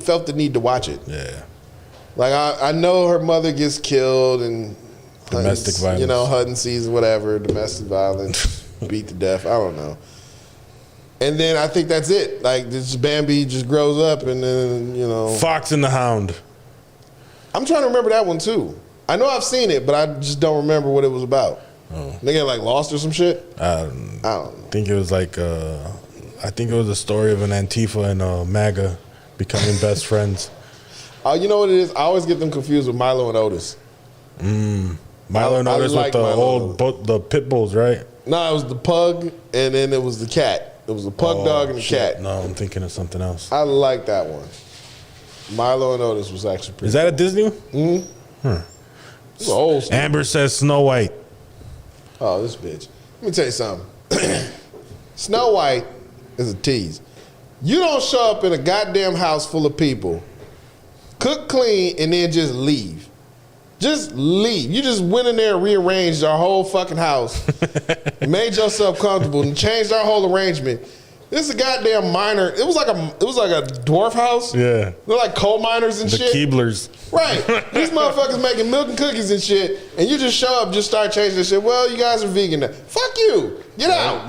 felt the need to watch it. Yeah. Like, I know her mother gets killed and domestic violence. Hutton sees whatever, domestic violence, beat to death. I don't know. And then I think that's it. Like, this Bambi just grows up and then, Fox and the Hound. I'm trying to remember that one too. I know I've seen it, but I just don't remember what it was about. Oh. They get like lost or some shit? I don't know. I think it was like, I think it was a story of an Antifa and MAGA becoming best friends. You know what it is? I always get them confused with Milo and Otis. Milo and Otis with the the pit bulls, right? No, it was the pug and then it was the cat. It was the pug dog and the cat. No, I'm thinking of something else. I like that one. Milo and Otis was actually pretty. Is that a Disney one? Mm-hmm. It's old stuff. Amber says Snow White. Oh, this bitch. Let me tell you something. Snow White is a tease. You don't show up in a goddamn house full of people, cook clean, and then just leave. Just leave. You just went in there and rearranged our whole fucking house, made yourself comfortable, and changed our whole arrangement. This is a goddamn miner. It was like a dwarf house. Yeah. They're like coal miners and shit. The Keeblers. Right. These motherfuckers making milk and cookies and shit, and you just show up, just start changing this shit. Well, you guys are vegan now. Fuck you. Get out.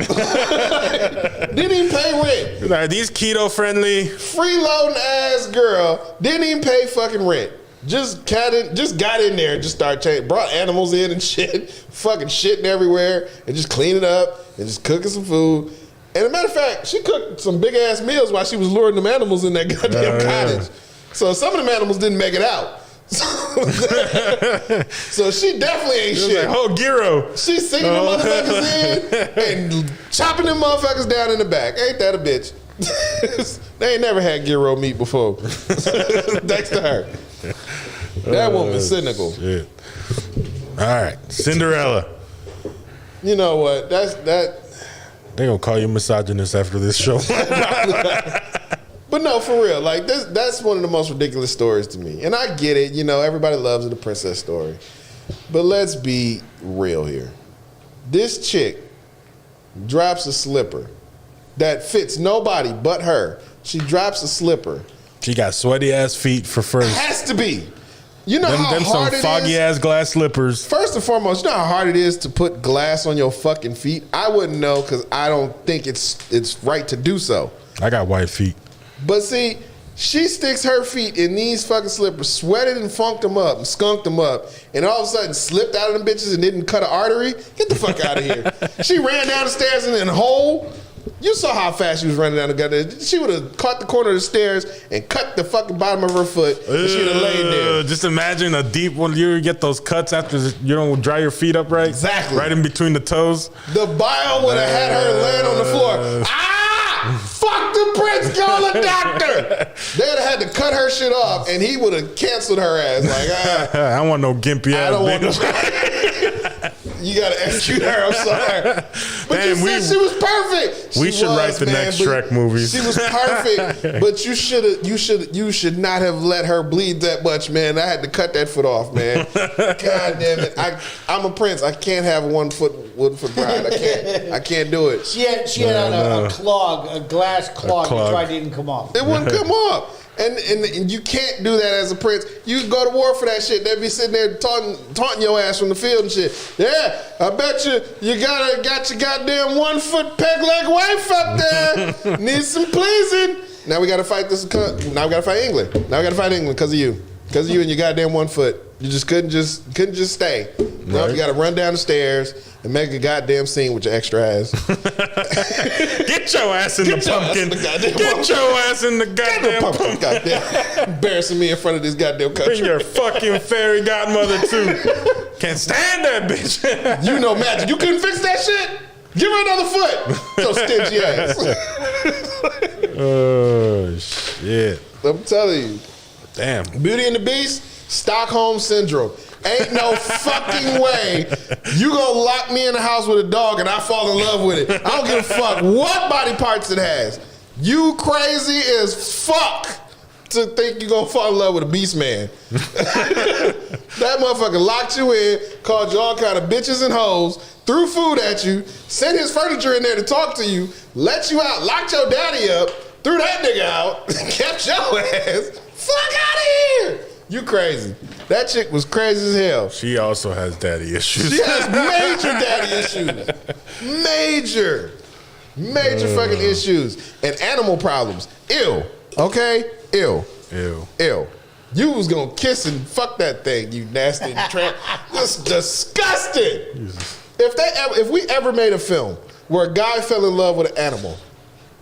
Didn't even pay rent. Are these keto friendly? Freeloading ass girl didn't even pay fucking rent. Just got in there and just started changing. Brought animals in and shit. Fucking shitting everywhere and just cleaning up and just cooking some food. And as a matter of fact, she cooked some big ass meals while she was luring them animals in that goddamn cottage. So some of them animals didn't make it out. So she definitely ain't shit. Like, oh, Giro. She's singing them motherfuckers in and chopping them motherfuckers down in the back. Ain't that a bitch? They ain't never had gyro meat before. Thanks to her. That woman's cynical. Shit. All right, Cinderella. You know what? That. They gonna call you misogynist after this show. But no, for real, like that's one of the most ridiculous stories to me. And I get it, everybody loves the princess story. But let's be real here. This chick drops a slipper that fits nobody but her. She drops a slipper. She got sweaty ass feet for first. Has to be. You know how them hard some it foggy is? ass glass slippers. First and foremost, you know how hard it is to put glass on your fucking feet? I wouldn't know because I don't think it's right to do so. I got white feet. But see, she sticks her feet in these fucking slippers, sweated and funked them up and skunked them up, and all of a sudden slipped out of them bitches and didn't cut an artery. Get the fuck out of here. She ran down the stairs in a hole. You saw how fast she was running down the gutter. She would have caught the corner of the stairs and cut the fucking bottom of her foot, and she'd have laid there. Just imagine a deep one. You get those cuts after you don't dry your feet up right. Exactly. Right in between the toes. The bio would have had her laying on the floor. Fuck the prince, call a doctor. They'd have had to cut her shit off, and he would have canceled her ass. Like, I don't want no gimpy ass. I don't want bitch. You gotta execute her. I'm sorry, but Damn, you said she was perfect. We should write the next Shrek movies. She was perfect, but you should not have let her bleed that much, man. I had to cut that foot off, man. God damn it! I'm a prince. I can't have a wooden foot bride. I can't do it. She had on a clog, a glass clog. You tried, it didn't come off. It wouldn't come off. And you can't do that as a prince. You go to war for that shit. They'd be sitting there taunting your ass from the field and shit. Yeah, I bet you got your goddamn 1 foot peg leg wife up there. Need some pleasing. Now we gotta fight this. Now we gotta fight England. Now we gotta fight England because of you. Because of you and your goddamn 1 foot. You just couldn't just stay. Now you gotta run down the stairs and make a goddamn scene with your extra ass. Get your ass in the pumpkin. Get your ass in the goddamn pumpkin. Goddamn. Embarrassing me in front of this goddamn country. Bring your fucking fairy godmother too. Can't stand that bitch. You know magic. You couldn't fix that shit? Give her another foot. So stingy ass. Oh shit. I'm telling you. Damn. Beauty and the Beast, Stockholm Syndrome. Ain't no fucking way you gonna lock me in the house with a dog and I fall in love with it. I don't give a fuck what body parts it has. You crazy as fuck to think you gonna fall in love with a beast man. That motherfucker locked you in, called you all kind of bitches and hoes, threw food at you, sent his furniture in there to talk to you, let you out, locked your daddy up, threw that nigga out, kept your ass. Fuck out of here! You crazy. That chick was crazy as hell. She also has daddy issues. She has major daddy issues. Major fucking issues. And animal problems. Ew. Okay? Ew. You was gonna kiss and fuck that thing, you nasty tramp. That's disgusting. If we ever made a film where a guy fell in love with an animal,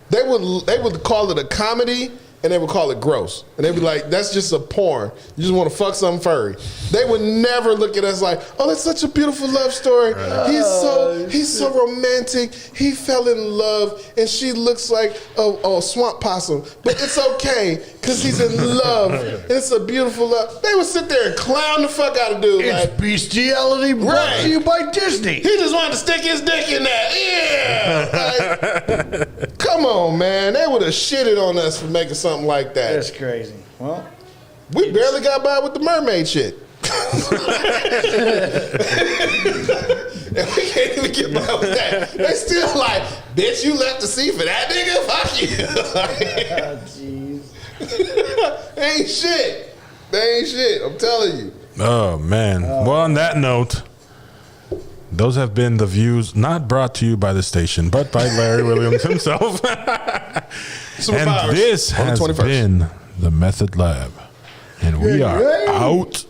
they would call it a comedy. And they would call it gross. And they'd be like, that's just a porn. You just want to fuck something furry. They would never look at us like, oh, that's such a beautiful love story. He's so romantic. He fell in love and she looks like a swamp possum. But it's okay because he's in love. And it's a beautiful love. They would sit there and clown the fuck out of dude. It's like, bestiality brought to you by Disney. He just wanted to stick his dick in that. Yeah. Like, come on, man. They would have shitted on us for making something like that. That's crazy. Well, we barely got by with the mermaid shit. And we can't even get by with that. They still like, bitch, you left the sea for that nigga? Fuck you. Jeez. They ain't shit. I'm telling you. Oh, man. Well, on that note, those have been the views not brought to you by the station, but by Larry Williams himself. And this has been the Method Lab. And we are out.